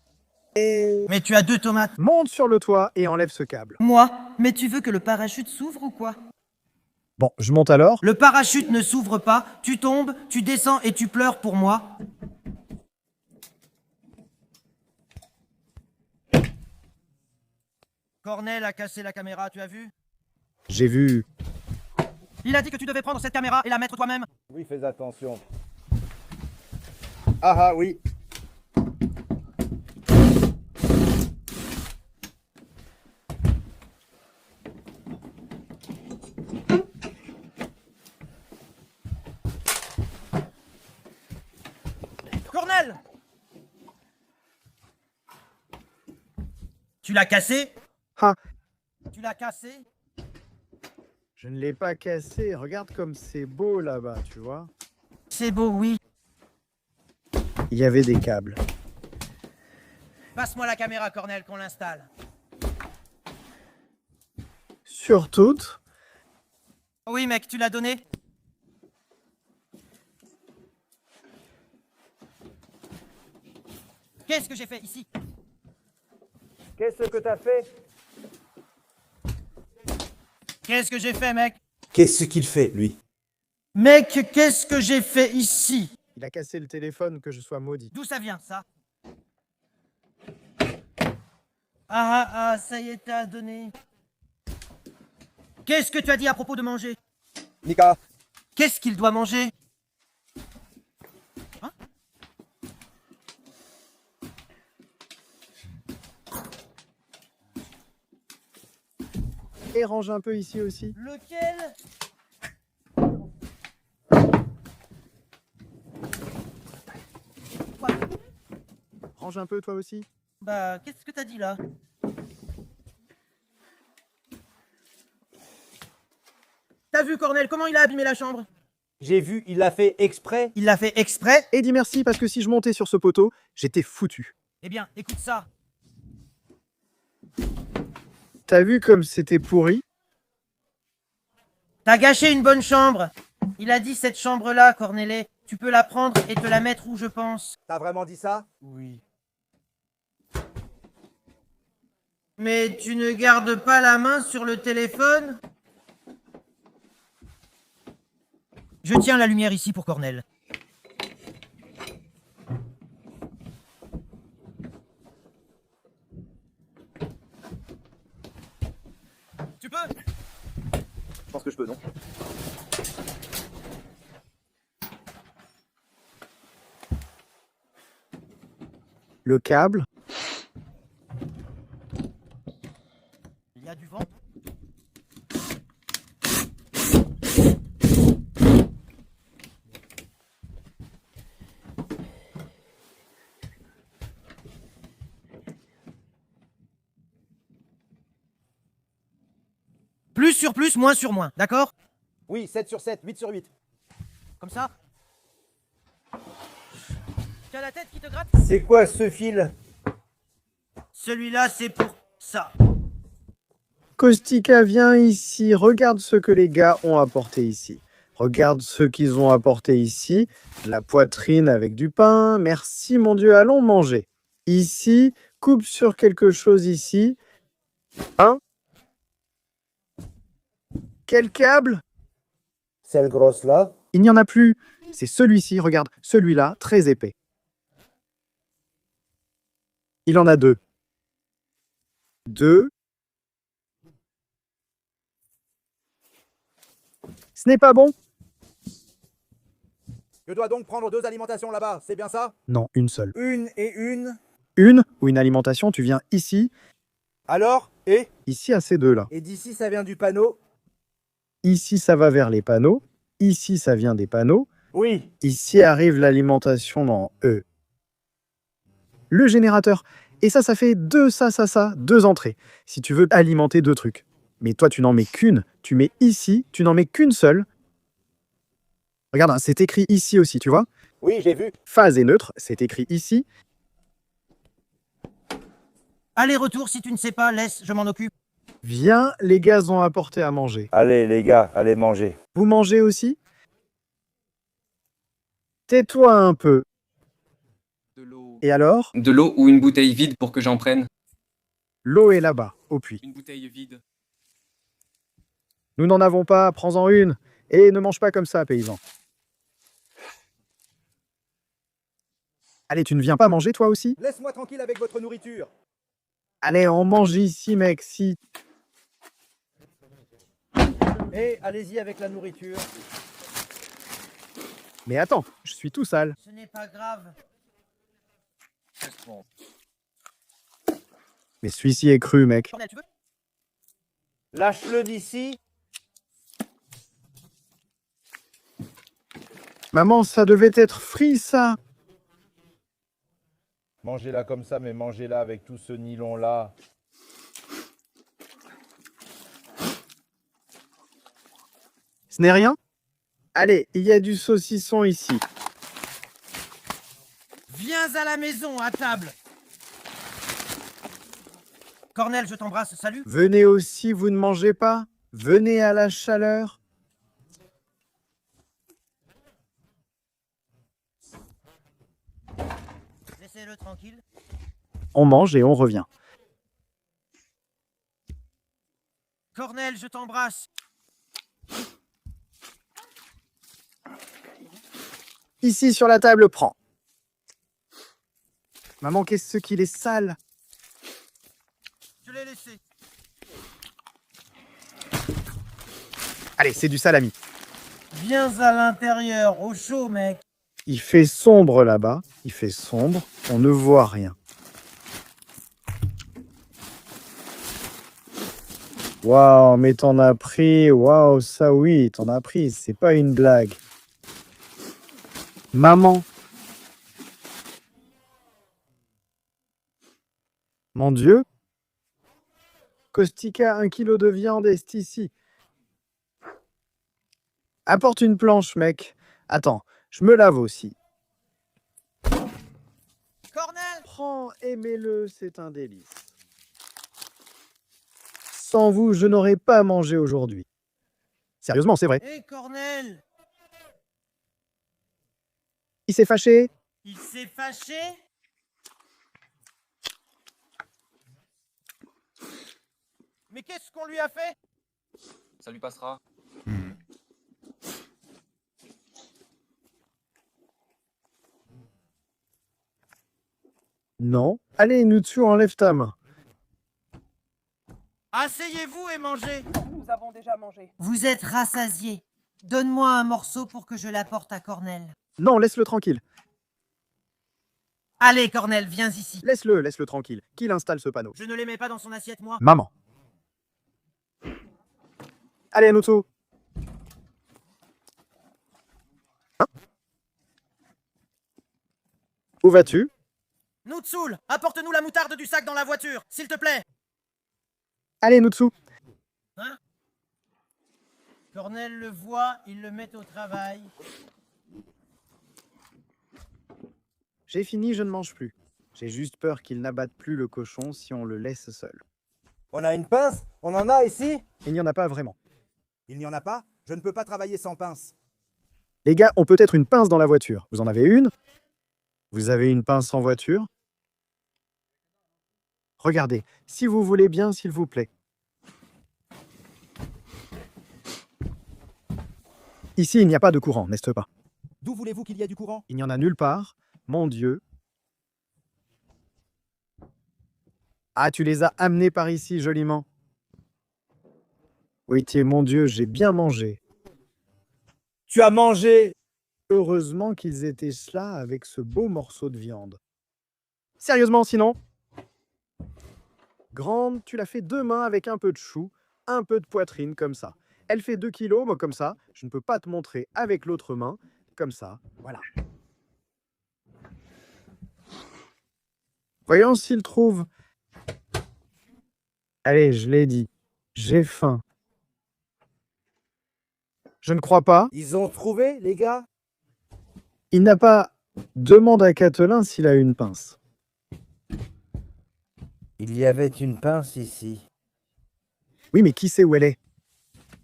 Mais tu as 2 tomates. Monte sur le toit et enlève ce câble. Moi? Mais tu veux que le parachute s'ouvre ou quoi? Bon, je monte alors. Le parachute ne s'ouvre pas, tu tombes, tu descends et tu pleures pour moi. Cornel a cassé la caméra, tu as vu? J'ai vu. Il a dit que tu devais prendre cette caméra et la mettre toi-même. Oui, fais attention. Ah oui. Cornel! Tu l'as cassé? Ah, Tu l'as cassé? je ne l'ai pas cassé. Regarde comme c'est beau là-bas, tu vois. C'est beau, oui. Il y avait des câbles. Passe-moi la caméra, Cornel, qu'on l'installe. Sur toutes. Oui, mec, tu l'as donné? Qu'est-ce que j'ai fait ici? Qu'est-ce que t'as fait? Qu'est-ce que j'ai fait, mec? Qu'est-ce qu'il fait, lui? Mec, qu'est-ce que j'ai fait ici? Il a cassé le téléphone, que je sois maudit. D'où ça vient, ça? Ah, ça y est, t'as donné. Qu'est-ce que tu as dit à propos de manger? Nika, Qu'est-ce qu'il doit manger? Hein? Et range un peu ici aussi. Lequel? Quoi? Range un peu toi aussi. Bah, qu'est-ce que t'as dit là? T'as vu, Cornel, comment il a abîmé la chambre? J'ai vu, il l'a fait exprès. Il l'a fait exprès? Et dis merci parce que si je montais sur ce poteau, j'étais foutu. Eh bien, écoute ça. T'as vu comme c'était pourri? T'as gâché une bonne chambre. Il a dit cette chambre-là, Cornelet, tu peux la prendre et te la mettre où je pense. T'as vraiment dit ça? Oui. Mais tu ne gardes pas la main sur le téléphone? Je tiens la lumière ici pour Cornel. Tu peux? Je pense que je peux, non? Le câble. Il y a du vent. Plus sur plus, moins sur moins, d'accord? Oui, 7 sur 7, 8 sur 8. Comme ça? Tu as la tête qui te gratte? C'est quoi ce fil? Celui-là, c'est pour ça. Kostika, viens ici. Regarde ce que les gars ont apporté ici. Regarde ce qu'ils ont apporté ici. La poitrine avec du pain. Merci mon Dieu, allons manger. Ici, coupe sur quelque chose ici. Hein? Quel câble? Celle grosse là? Il n'y en a plus. C'est celui-ci, regarde, celui-là, très épais. Il en a deux. Deux. Ce n'est pas bon? Je dois donc prendre 2 alimentations là-bas, c'est bien ça? Non, une seule. Une et une. Une ou une alimentation, tu viens ici, Alors? Et? ici à ces deux-là. Et d'ici, ça vient du panneau. Ici, ça va vers les panneaux. Ici, ça vient des panneaux. Oui. Ici arrive l'alimentation dans E. Le générateur. Et ça fait deux entrées. Si tu veux alimenter deux trucs. Mais toi, tu n'en mets qu'une. Tu mets ici, tu n'en mets qu'une seule. Regarde, hein, c'est écrit ici aussi, tu vois? Oui, j'ai vu. Phase et neutre, c'est écrit ici. Aller-retour, si tu ne sais pas, laisse, je m'en occupe. Viens, les gars ont apporté à manger. Allez, les gars, allez manger. Vous mangez aussi? Tais-toi un peu. De l'eau. Et alors? De l'eau ou une bouteille vide pour que j'en prenne? L'eau est là-bas, au puits. Une bouteille vide. Nous n'en avons pas, prends-en une. Et ne mange pas comme ça, paysan. Allez, tu ne viens pas manger toi aussi? Laisse-moi tranquille avec votre nourriture. Allez, on mange ici, mec, si. Et allez-y avec la nourriture. Mais attends, je suis tout sale. Ce n'est pas grave. Mais celui-ci est cru, mec. Cornel, tu veux? Lâche-le d'ici. Maman, ça devait être frit, ça. Mangez-la comme ça, mais mangez-la avec tout ce nylon-là. Ce n'est rien? Allez, il y a du saucisson ici. Viens à la maison, à table. Cornel, je t'embrasse, salut. Venez aussi, vous ne mangez pas? Venez à la chaleur. Laissez-le tranquille. On mange et on revient. Cornel, je t'embrasse. Ici, sur la table, prends. Maman, qu'est-ce qu'il est sale. Je l'ai laissé. Allez, c'est du salami. Viens à l'intérieur, au chaud, mec. Il fait sombre là-bas. Il fait sombre. On ne voit rien. Waouh, mais t'en as pris. Waouh, ça oui, t'en as pris. C'est pas une blague. Maman. Mon Dieu. Kostika, 1 kilo de viande est ici. Apporte une planche, mec. Attends, je me lave aussi. Cornel! Prends, aimez-le, c'est un délice. Sans vous, je n'aurais pas mangé aujourd'hui. Sérieusement, c'est vrai. Hé, Cornel! Il s'est fâché. Il s'est fâché? Mais qu'est-ce qu'on lui a fait? Ça lui passera. Non. Allez, Nutsu, enlève ta main. Asseyez-vous et mangez. Nous avons déjà mangé. Vous êtes rassasiés. Donne-moi un morceau pour que je l'apporte à Cornel. Non, laisse-le tranquille. Allez, Cornel, viens ici. Laisse-le tranquille. Qu'il installe ce panneau. Je ne les mets pas dans son assiette, moi. Maman. Allez, Nutsu. Hein? Où vas-tu? Nutsul, apporte-nous la moutarde du sac dans la voiture, s'il te plaît. Allez, Nutsu. Hein? Cornel le voit, il le met au travail. J'ai fini, je ne mange plus. J'ai juste peur qu'il n'abatte plus le cochon si on le laisse seul. On a une pince? On en a ici? Il n'y en a pas vraiment. Il n'y en a pas? Je ne peux pas travailler sans pince. Les gars ont peut-être une pince dans la voiture. Vous en avez une? Vous avez une pince en voiture? Regardez, si vous voulez bien, s'il vous plaît. Ici, il n'y a pas de courant, n'est-ce pas? D'où voulez-vous qu'il y ait du courant? Il n'y en a nulle part. Mon Dieu. Ah, tu les as amenés par ici, joliment. Oui, mon Dieu, j'ai bien mangé. Tu as mangé. Heureusement qu'ils étaient là avec ce beau morceau de viande. Sérieusement, sinon? Grande, tu l'as fait 2 mains avec un peu de chou, un peu de poitrine, comme ça. Elle fait 2 kilos, moi, comme ça. Je ne peux pas te montrer avec l'autre main, comme ça. Voilà. Voyons s'il trouve. Allez, je l'ai dit. J'ai faim. Je ne crois pas. Ils ont trouvé, les gars? Il n'a pas. Demande à Catelin s'il a une pince. Il y avait une pince ici. Oui, mais qui sait où elle est?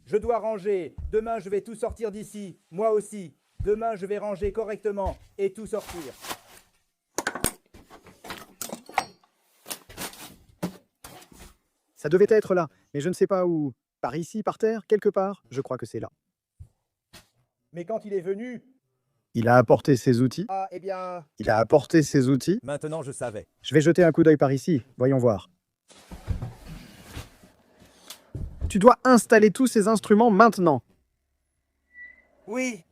Je dois ranger. Demain, je vais tout sortir d'ici. Moi aussi. Demain, je vais ranger correctement et tout sortir. Ça devait être là, mais je ne sais pas où. Par ici, par terre, quelque part? Je crois que c'est là. Mais quand il est venu... Il a apporté ses outils. Ah, eh bien... Il a apporté ses outils. Maintenant, je savais. Je vais jeter un coup d'œil par ici. Voyons voir. Tu dois installer tous ces instruments maintenant. Oui.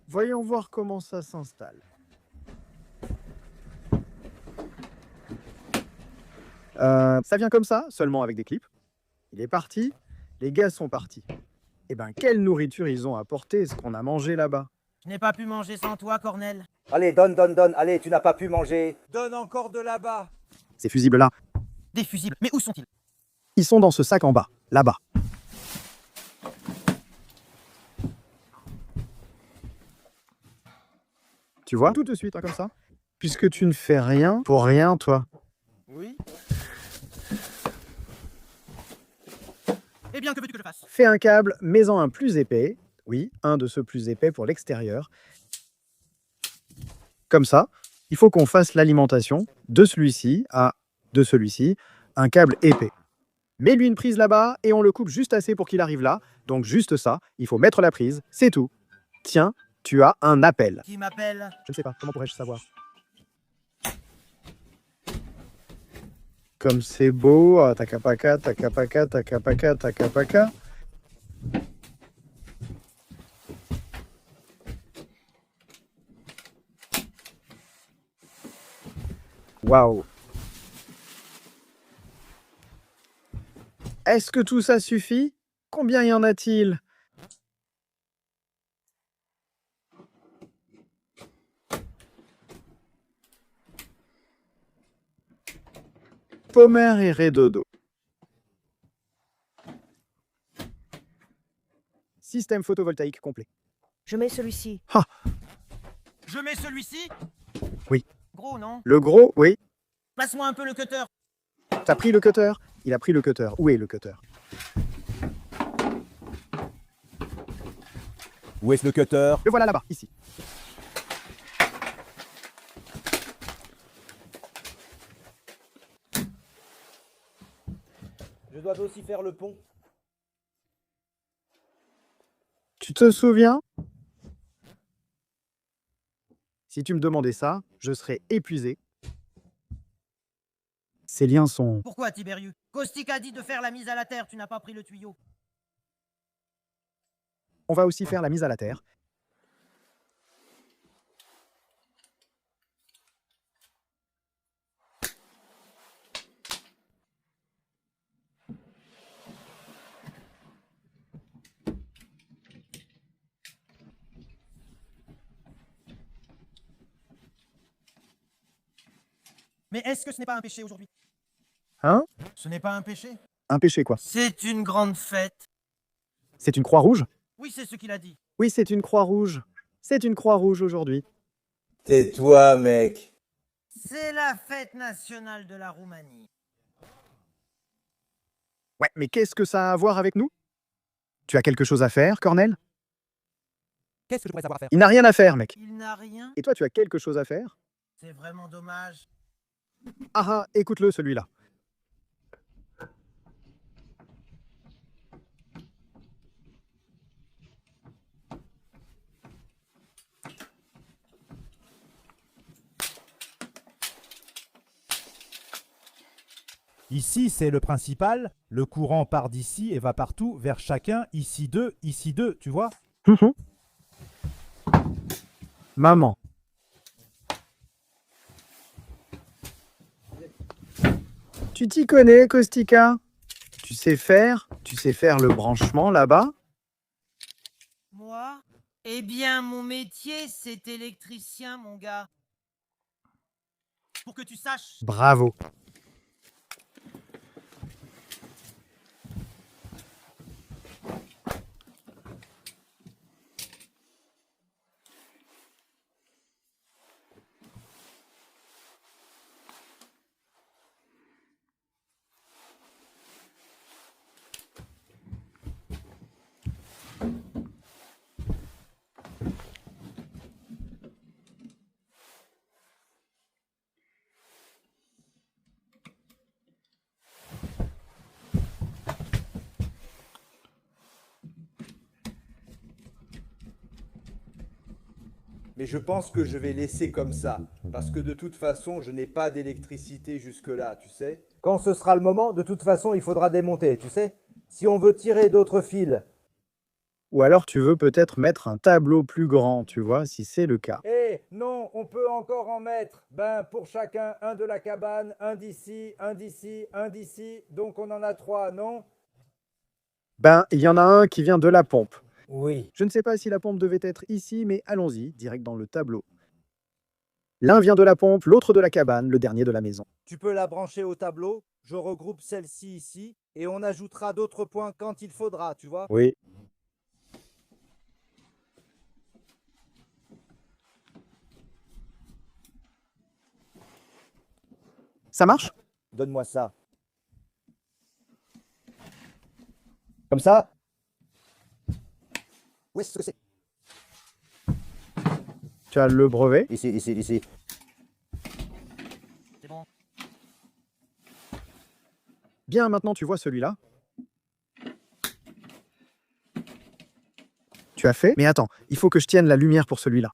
Voyons voir comment ça s'installe. Ça vient comme ça, seulement avec des clips. Il est parti. Les gars sont partis. Eh ben, quelle nourriture ils ont apporté, ce qu'on a mangé là-bas. Je n'ai pas pu manger sans toi, Cornel. Allez, donne, donne, donne. Allez, tu n'as pas pu manger. Donne encore de là-bas. Ces fusibles-là, Des fusibles. Mais où sont-ils? ils sont dans ce sac en bas, là-bas. Tu vois? Tout de suite, hein, comme ça. Puisque tu ne fais rien pour rien, toi. Oui. Eh bien, que veux-tu que je fasse? Fais un câble, mets-en un plus épais. Oui, un de ceux plus épais pour l'extérieur. Comme ça, il faut qu'on fasse l'alimentation de celui-ci à de celui-ci, un câble épais. Mets-lui une prise là-bas et on le coupe juste assez pour qu'il arrive là. Donc juste ça, il faut mettre la prise, c'est tout. Tiens, tu as un appel. Qui m'appelle? Je ne sais pas, comment pourrais-je savoir? Comme c'est beau, ah, takapaka, takapaka, takapaka, takapaka. Waouh. Est-ce que tout ça suffit? Combien y en a-t-il? Pommer et Redodo. Système photovoltaïque complet. Je mets celui-ci. Ah, Je mets celui-ci? oui. Gros, non? Le gros, oui. Passe-moi un peu le cutter. T'as pris le cutter? Il a pris le cutter. Où est le cutter? Où est-ce le cutter? Le voilà là-bas, ici. Je dois aussi faire le pont. Tu te souviens? Si tu me demandais ça, je serais épuisé. Ces liens sont... Pourquoi, Tiberius? Caustic a dit de faire la mise à la terre, tu n'as pas pris le tuyau. On va aussi faire la mise à la terre. Mais est-ce que ce n'est pas un péché aujourd'hui? Hein? Ce n'est pas un péché? Un péché quoi? C'est une grande fête. C'est une croix rouge? Oui, c'est ce qu'il a dit. Oui, c'est une croix rouge. C'est une croix rouge aujourd'hui. Tais-toi, mec. C'est la fête nationale de la Roumanie. Ouais, mais qu'est-ce que ça a à voir avec nous? Tu as quelque chose à faire, Cornel? Qu'est-ce que je pourrais savoir faire? Il n'a rien à faire, mec. Il n'a rien? Et toi, tu as quelque chose à faire? C'est vraiment dommage. Ah ah, écoute-le, celui-là. Ici, c'est le principal. Le courant part d'ici et va partout, vers chacun. Ici deux, tu vois? Maman. Tu t'y connais, Kostika? Tu sais faire le branchement là-bas? Moi? Eh bien, mon métier, c'est électricien, mon gars. Pour que tu saches. Bravo. Mais je pense que je vais laisser comme ça, parce que de toute façon, je n'ai pas d'électricité jusque-là, tu sais. Quand ce sera le moment, de toute façon, il faudra démonter, tu sais. Si on veut tirer d'autres fils. Ou alors tu veux peut-être mettre un tableau plus grand, tu vois, si c'est le cas. Eh, non, on peut encore en mettre. Ben, pour chacun, un de la cabane, un d'ici, un d'ici, un d'ici. Donc on en a 3, non? Ben, il y en a un qui vient de la pompe. Oui. Je ne sais pas si la pompe devait être ici, mais allons-y, direct dans le tableau. L'un vient de la pompe, l'autre de la cabane, le dernier de la maison. Tu peux la brancher au tableau, je regroupe celle-ci ici, et on ajoutera d'autres points quand il faudra, tu vois? Oui. Ça marche? Donne-moi ça. Comme ça? Où est-ce que c'est? Tu as le brevet? Ici, ici, ici. C'est bon. Bien, maintenant tu vois celui-là. Tu as fait? Mais attends, il faut que je tienne la lumière pour celui-là.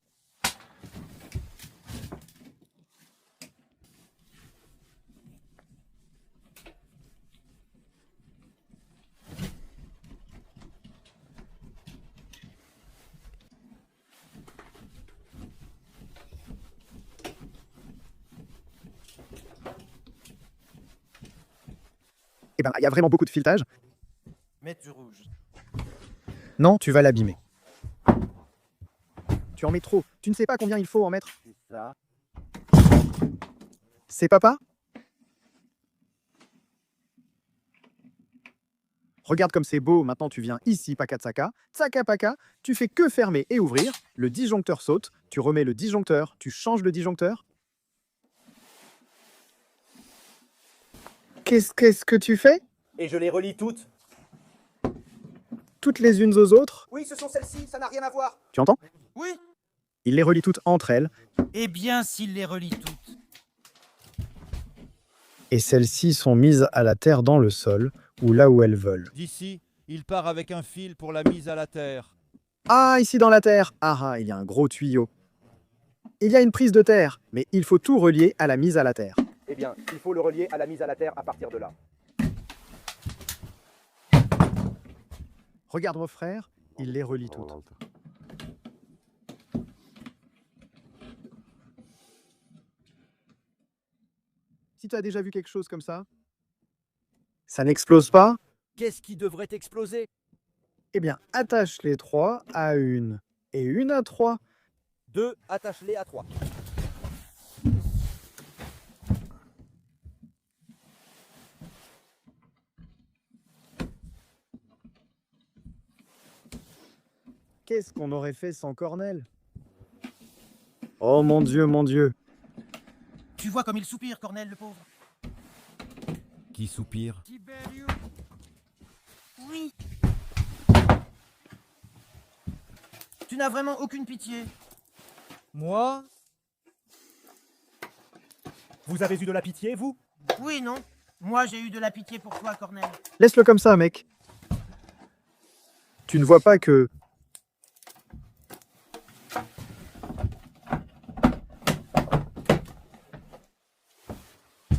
Eh ben, il y a vraiment beaucoup de filetage. Mets du rouge. Non, tu vas l'abîmer. Tu en mets trop. Tu ne sais pas combien il faut en mettre. Ça. C'est papa? Regarde comme c'est beau. Maintenant, tu viens ici, Paka-Tsaka. Tsaka-Paka. Tu fais que fermer et ouvrir. Le disjoncteur saute. Tu remets le disjoncteur. Tu changes le disjoncteur. Qu'est-ce que tu fais? Et je les relie toutes. Toutes les unes aux autres. Oui, ce sont celles-ci, ça n'a rien à voir. Tu entends? Oui. Il les relie toutes entre elles. Eh bien, s'il les relie toutes. Et celles-ci sont mises à la terre dans le sol, ou là où elles veulent. D'ici, il part avec un fil pour la mise à la terre. Ah, ici dans la terre. Ah, il y a un gros tuyau. Il y a une prise de terre, mais il faut tout relier à la mise à la terre. Eh bien, il faut le relier à la mise à la terre à partir de là. Regarde mon frère, il les relie toutes. Si tu as déjà vu quelque chose comme ça, ça n'explose pas? Qu'est-ce qui devrait exploser? Eh bien, attache les 3 à une et une à 3. 2, attache-les à 3. Qu'est-ce qu'on aurait fait sans Cornel? Oh mon Dieu, mon Dieu. Tu vois comme il soupire, Cornel, le pauvre. Qui soupire? Tiberius. Oui. Tu n'as vraiment aucune pitié. Moi? Vous avez eu de la pitié, vous? Oui, non. Moi, j'ai eu de la pitié pour toi, Cornel. Laisse-le comme ça, mec. Tu ne vois pas que...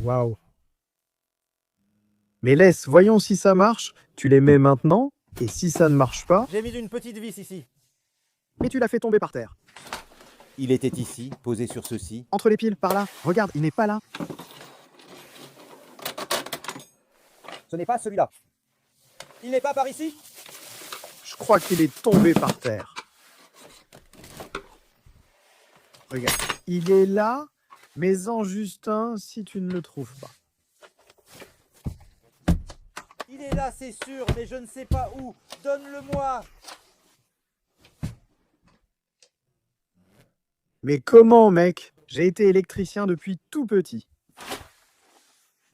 Waouh. Mais laisse, voyons si ça marche. Tu les mets maintenant, et si ça ne marche pas... J'ai mis une petite vis ici. Mais tu l'as fait tomber par terre. Il était ici, posé sur ceci. Entre les piles, par là. Regarde, il n'est pas là. Ce n'est pas celui-là. Il n'est pas par ici? Je crois qu'il est tombé par terre. Regarde, il est là, mais en Justin, si tu ne le trouves pas. Il est là, c'est sûr, mais je ne sais pas où. Donne-le-moi. Mais comment, mec? J'ai été électricien depuis tout petit.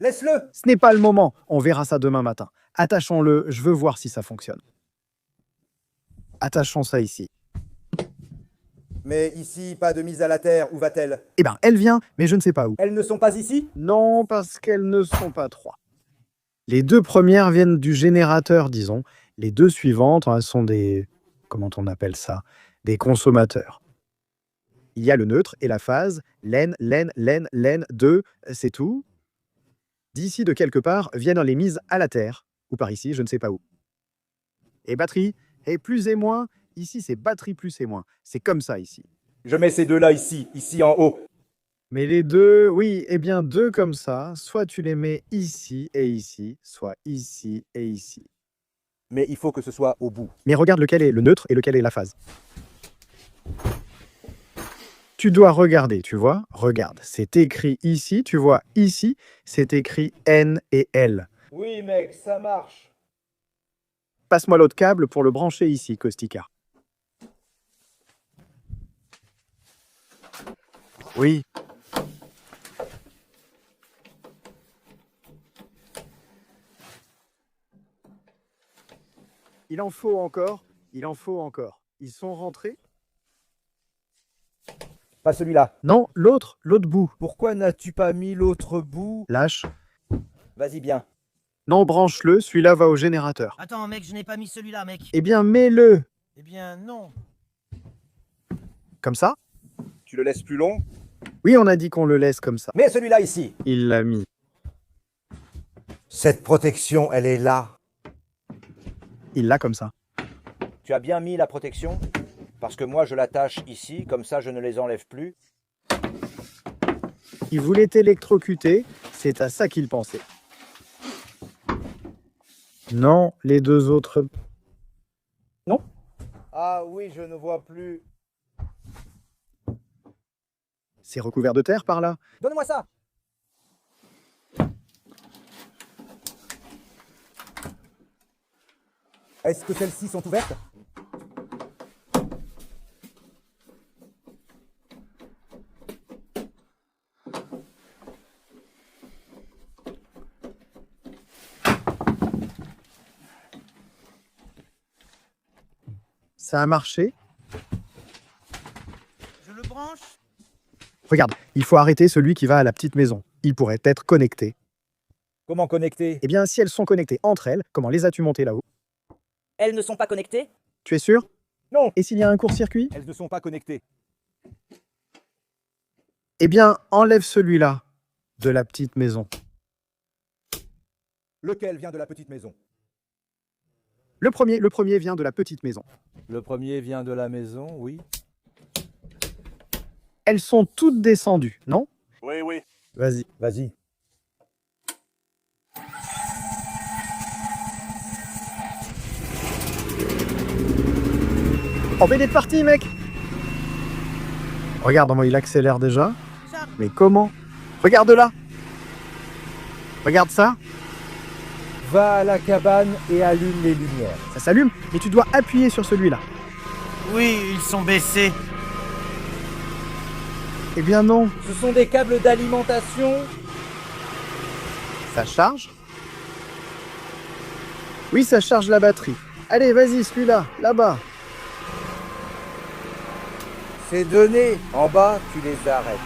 Laisse-le. Ce n'est pas le moment. On verra ça demain matin. Attachons-le, je veux voir si ça fonctionne. Attachons ça ici. Mais ici, pas de mise à la terre. Où va-t-elle? Eh ben, elle vient, mais je ne sais pas où. Elles ne sont pas ici? Non, parce qu'elles ne sont pas trois. Les deux premières viennent du générateur, disons. Les deux suivantes sont des... Comment on appelle ça? Des consommateurs. Il y a le neutre et la phase. Len, 2, c'est tout. D'ici, de quelque part, viennent les mises à la terre. Ou par ici, je ne sais pas où. Et batterie. Et plus et moins. Ici, c'est batterie plus et moins. C'est comme ça, ici. Je mets ces deux-là ici en haut. Mais les deux, oui, eh bien deux comme ça, soit tu les mets ici et ici, soit ici et ici. Mais il faut que ce soit au bout. Mais regarde lequel est le neutre et lequel est la phase. Tu dois regarder, tu vois, regarde, c'est écrit ici, tu vois, ici, c'est écrit N et L. Oui, mec, ça marche. Passe-moi l'autre câble pour le brancher ici, Kostika. Oui. Il en faut encore, il en faut encore. Ils sont rentrés? Pas celui-là. Non, l'autre bout. Pourquoi n'as-tu pas mis l'autre bout? Lâche. Vas-y bien. Non, branche-le, celui-là va au générateur. Attends, mec, je n'ai pas mis celui-là, mec. Eh bien, mets-le. Eh bien, non. Comme ça? Tu le laisses plus long? Oui, on a dit qu'on le laisse comme ça. Mets celui-là ici. Il l'a mis. Cette protection, elle est là. Il l'a comme ça. Tu as bien mis la protection? Parce que moi, je l'attache ici, comme ça, je ne les enlève plus. Il voulait t'électrocuter, c'est à ça qu'il pensait. Non, les deux autres... Non? Ah oui, je ne vois plus. C'est recouvert de terre par là. Donne-moi ça. Est-ce que celles-ci sont ouvertes? Ça a marché. Je le branche? Regarde, il faut arrêter celui qui va à la petite maison. Il pourrait être connecté. Comment connecter? Eh bien, si elles sont connectées entre elles, comment les as-tu montées là-haut? Elles ne sont pas connectées? Tu es sûr? Non. Et s'il y a un court-circuit? Elles ne sont pas connectées. Eh bien, enlève celui-là de la petite maison. Lequel vient de la petite maison? Le premier vient de la petite maison. Le premier vient de la maison, oui. Elles sont toutes descendues, non? Oui, oui. Vas-y. Vas-y. On est parti, mec! Regarde comment il accélère déjà. Mais comment? Regarde là! Regarde ça! Va à la cabane et allume les lumières. Ça s'allume, mais tu dois appuyer sur celui-là. Oui, ils sont baissés. Eh bien non. Ce sont des câbles d'alimentation. Ça charge? Oui, ça charge la batterie. Allez, vas-y, celui-là, là-bas. Ces données, en bas, tu les arrêtes.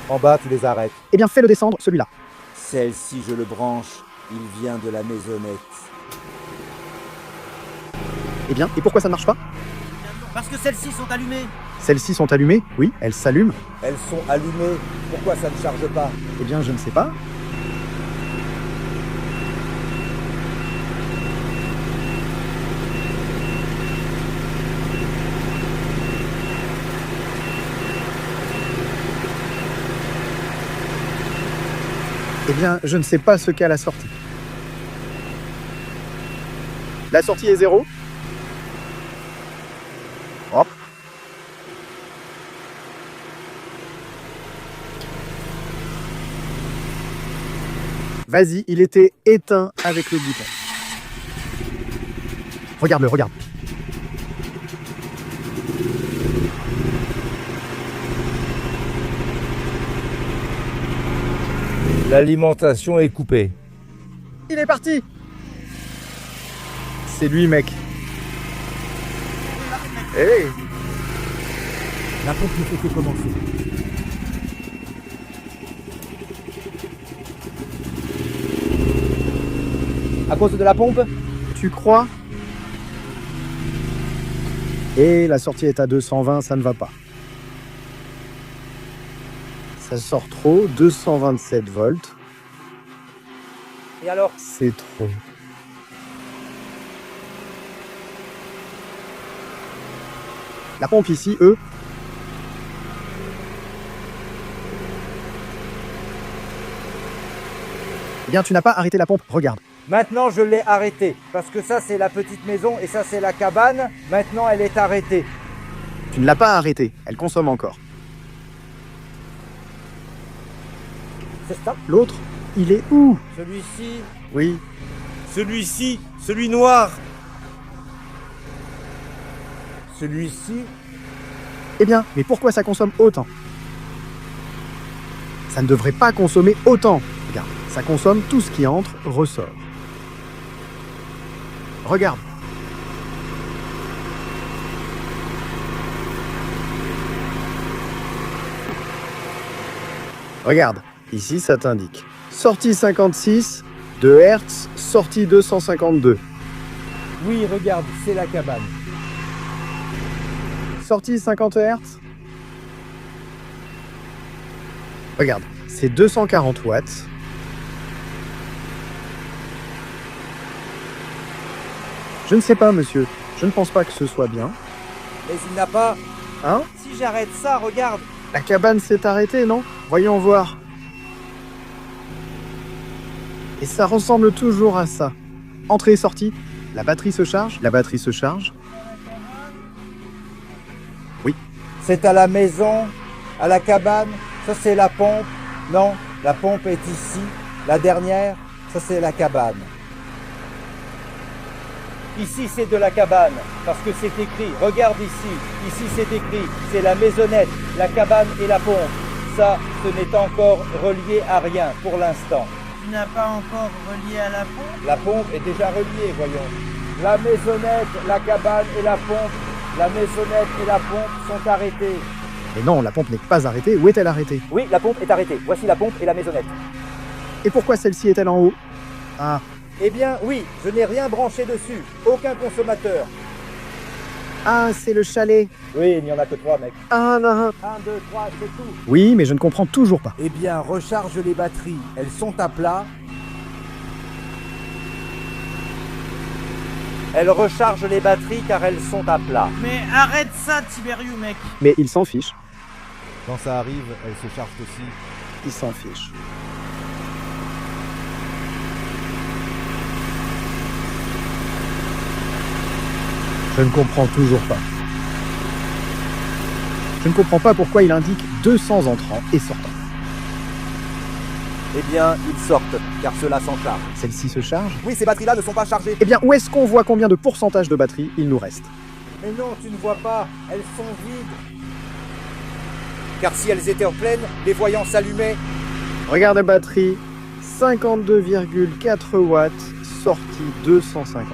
En bas, tu les arrêtes. Eh bien, fais-le descendre, celui-là. Celle-ci, je le branche. Il vient de la maisonnette. Eh bien, et pourquoi ça ne marche pas? Parce que celles-ci sont allumées. Celles-ci sont allumées? Oui, elles s'allument. Elles sont allumées. Pourquoi ça ne charge pas? Eh bien, je ne sais pas. Eh bien, je ne sais pas ce qu'est la sortie. La sortie est 0. Hop. Vas-y, il était éteint avec le bouton. Regarde-le, regarde. L'alimentation est coupée. Il est parti. C'est lui, mec. Hey. La pompe ne fait que commencer. À cause de la pompe? Tu crois? Et la sortie est à 220, ça ne va pas. Ça sort trop, 227 volts. Et alors? C'est trop. La pompe ici, eux. Eh bien, tu n'as pas arrêté la pompe, regarde. Maintenant, je l'ai arrêtée. Parce que ça, c'est la petite maison et ça, c'est la cabane. Maintenant, elle est arrêtée. Tu ne l'as pas arrêtée, elle consomme encore. C'est ça? L'autre, il est où? Celui-ci. Oui. Celui-ci. Celui noir. Celui-ci. Eh bien, mais pourquoi ça consomme autant? Ça ne devrait pas consommer autant. Regarde, ça consomme tout ce qui entre, ressort. Regarde. Regarde, ici ça t'indique. Sortie 56, 2 Hz, sortie 252. Oui, regarde, c'est la cabane. Sortie 50 Hz. Regarde, c'est 240 watts. Je ne sais pas, monsieur. Je ne pense pas que ce soit bien. Mais il n'a pas... Hein? Si j'arrête ça, regarde. La cabane s'est arrêtée, non? Voyons voir. Et ça ressemble toujours à ça. Entrée et sortie. La batterie se charge. La batterie se charge. Oui. C'est à la maison, à la cabane. Ça, c'est la pompe. Non, la pompe est ici. La dernière, ça, c'est la cabane. Ici, c'est de la cabane, parce que c'est écrit. Regarde ici. Ici, c'est écrit. C'est la maisonnette, la cabane et la pompe. Ça, ce n'est encore relié à rien pour l'instant. Tu n'as pas encore relié à la pompe? La pompe est déjà reliée, voyons. La maisonnette, la cabane et la pompe. La maisonnette et la pompe sont arrêtées. Mais non, la pompe n'est pas arrêtée. Où est-elle arrêtée? Oui, la pompe est arrêtée. Voici la pompe et la maisonnette. Et pourquoi celle-ci est-elle en haut? Ah. Eh bien, oui, je n'ai rien branché dessus. Aucun consommateur. Ah, c'est le chalet. Oui, il n'y en a que 3, mec. Ah, non. 1, 2, 3, c'est tout. Oui, mais je ne comprends toujours pas. Eh bien, recharge les batteries. Elles sont à plat. Elles rechargent les batteries car elles sont à plat. Mais arrête ça, Tiberiu, mec. Mais il s'en fiche. Quand ça arrive, elle se charge aussi. Il s'en fiche. Je ne comprends toujours pas. Je ne comprends pas pourquoi il indique 200 entrants et sortants. Eh bien, ils sortent, car cela s'en charge. Celle-ci se charge? Oui, ces batteries-là ne sont pas chargées. Eh bien, où est-ce qu'on voit combien de pourcentage de batterie il nous reste? Mais non, tu ne vois pas. Elles sont vides. Car si elles étaient en pleine, les voyants s'allumaient. Regarde la batterie. 52,4 watts, sortie 250.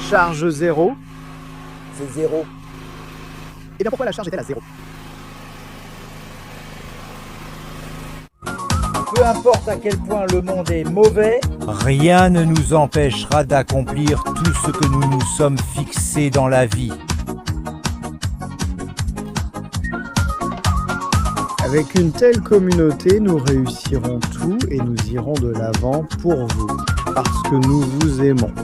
Charge 0. C'est 0. Et bien pourquoi la charge est-elle à 0? Peu importe à quel point le monde est mauvais, rien ne nous empêchera d'accomplir tout ce que nous nous sommes fixés dans la vie. Avec une telle communauté, nous réussirons tout et nous irons de l'avant pour vous, parce que nous vous aimons.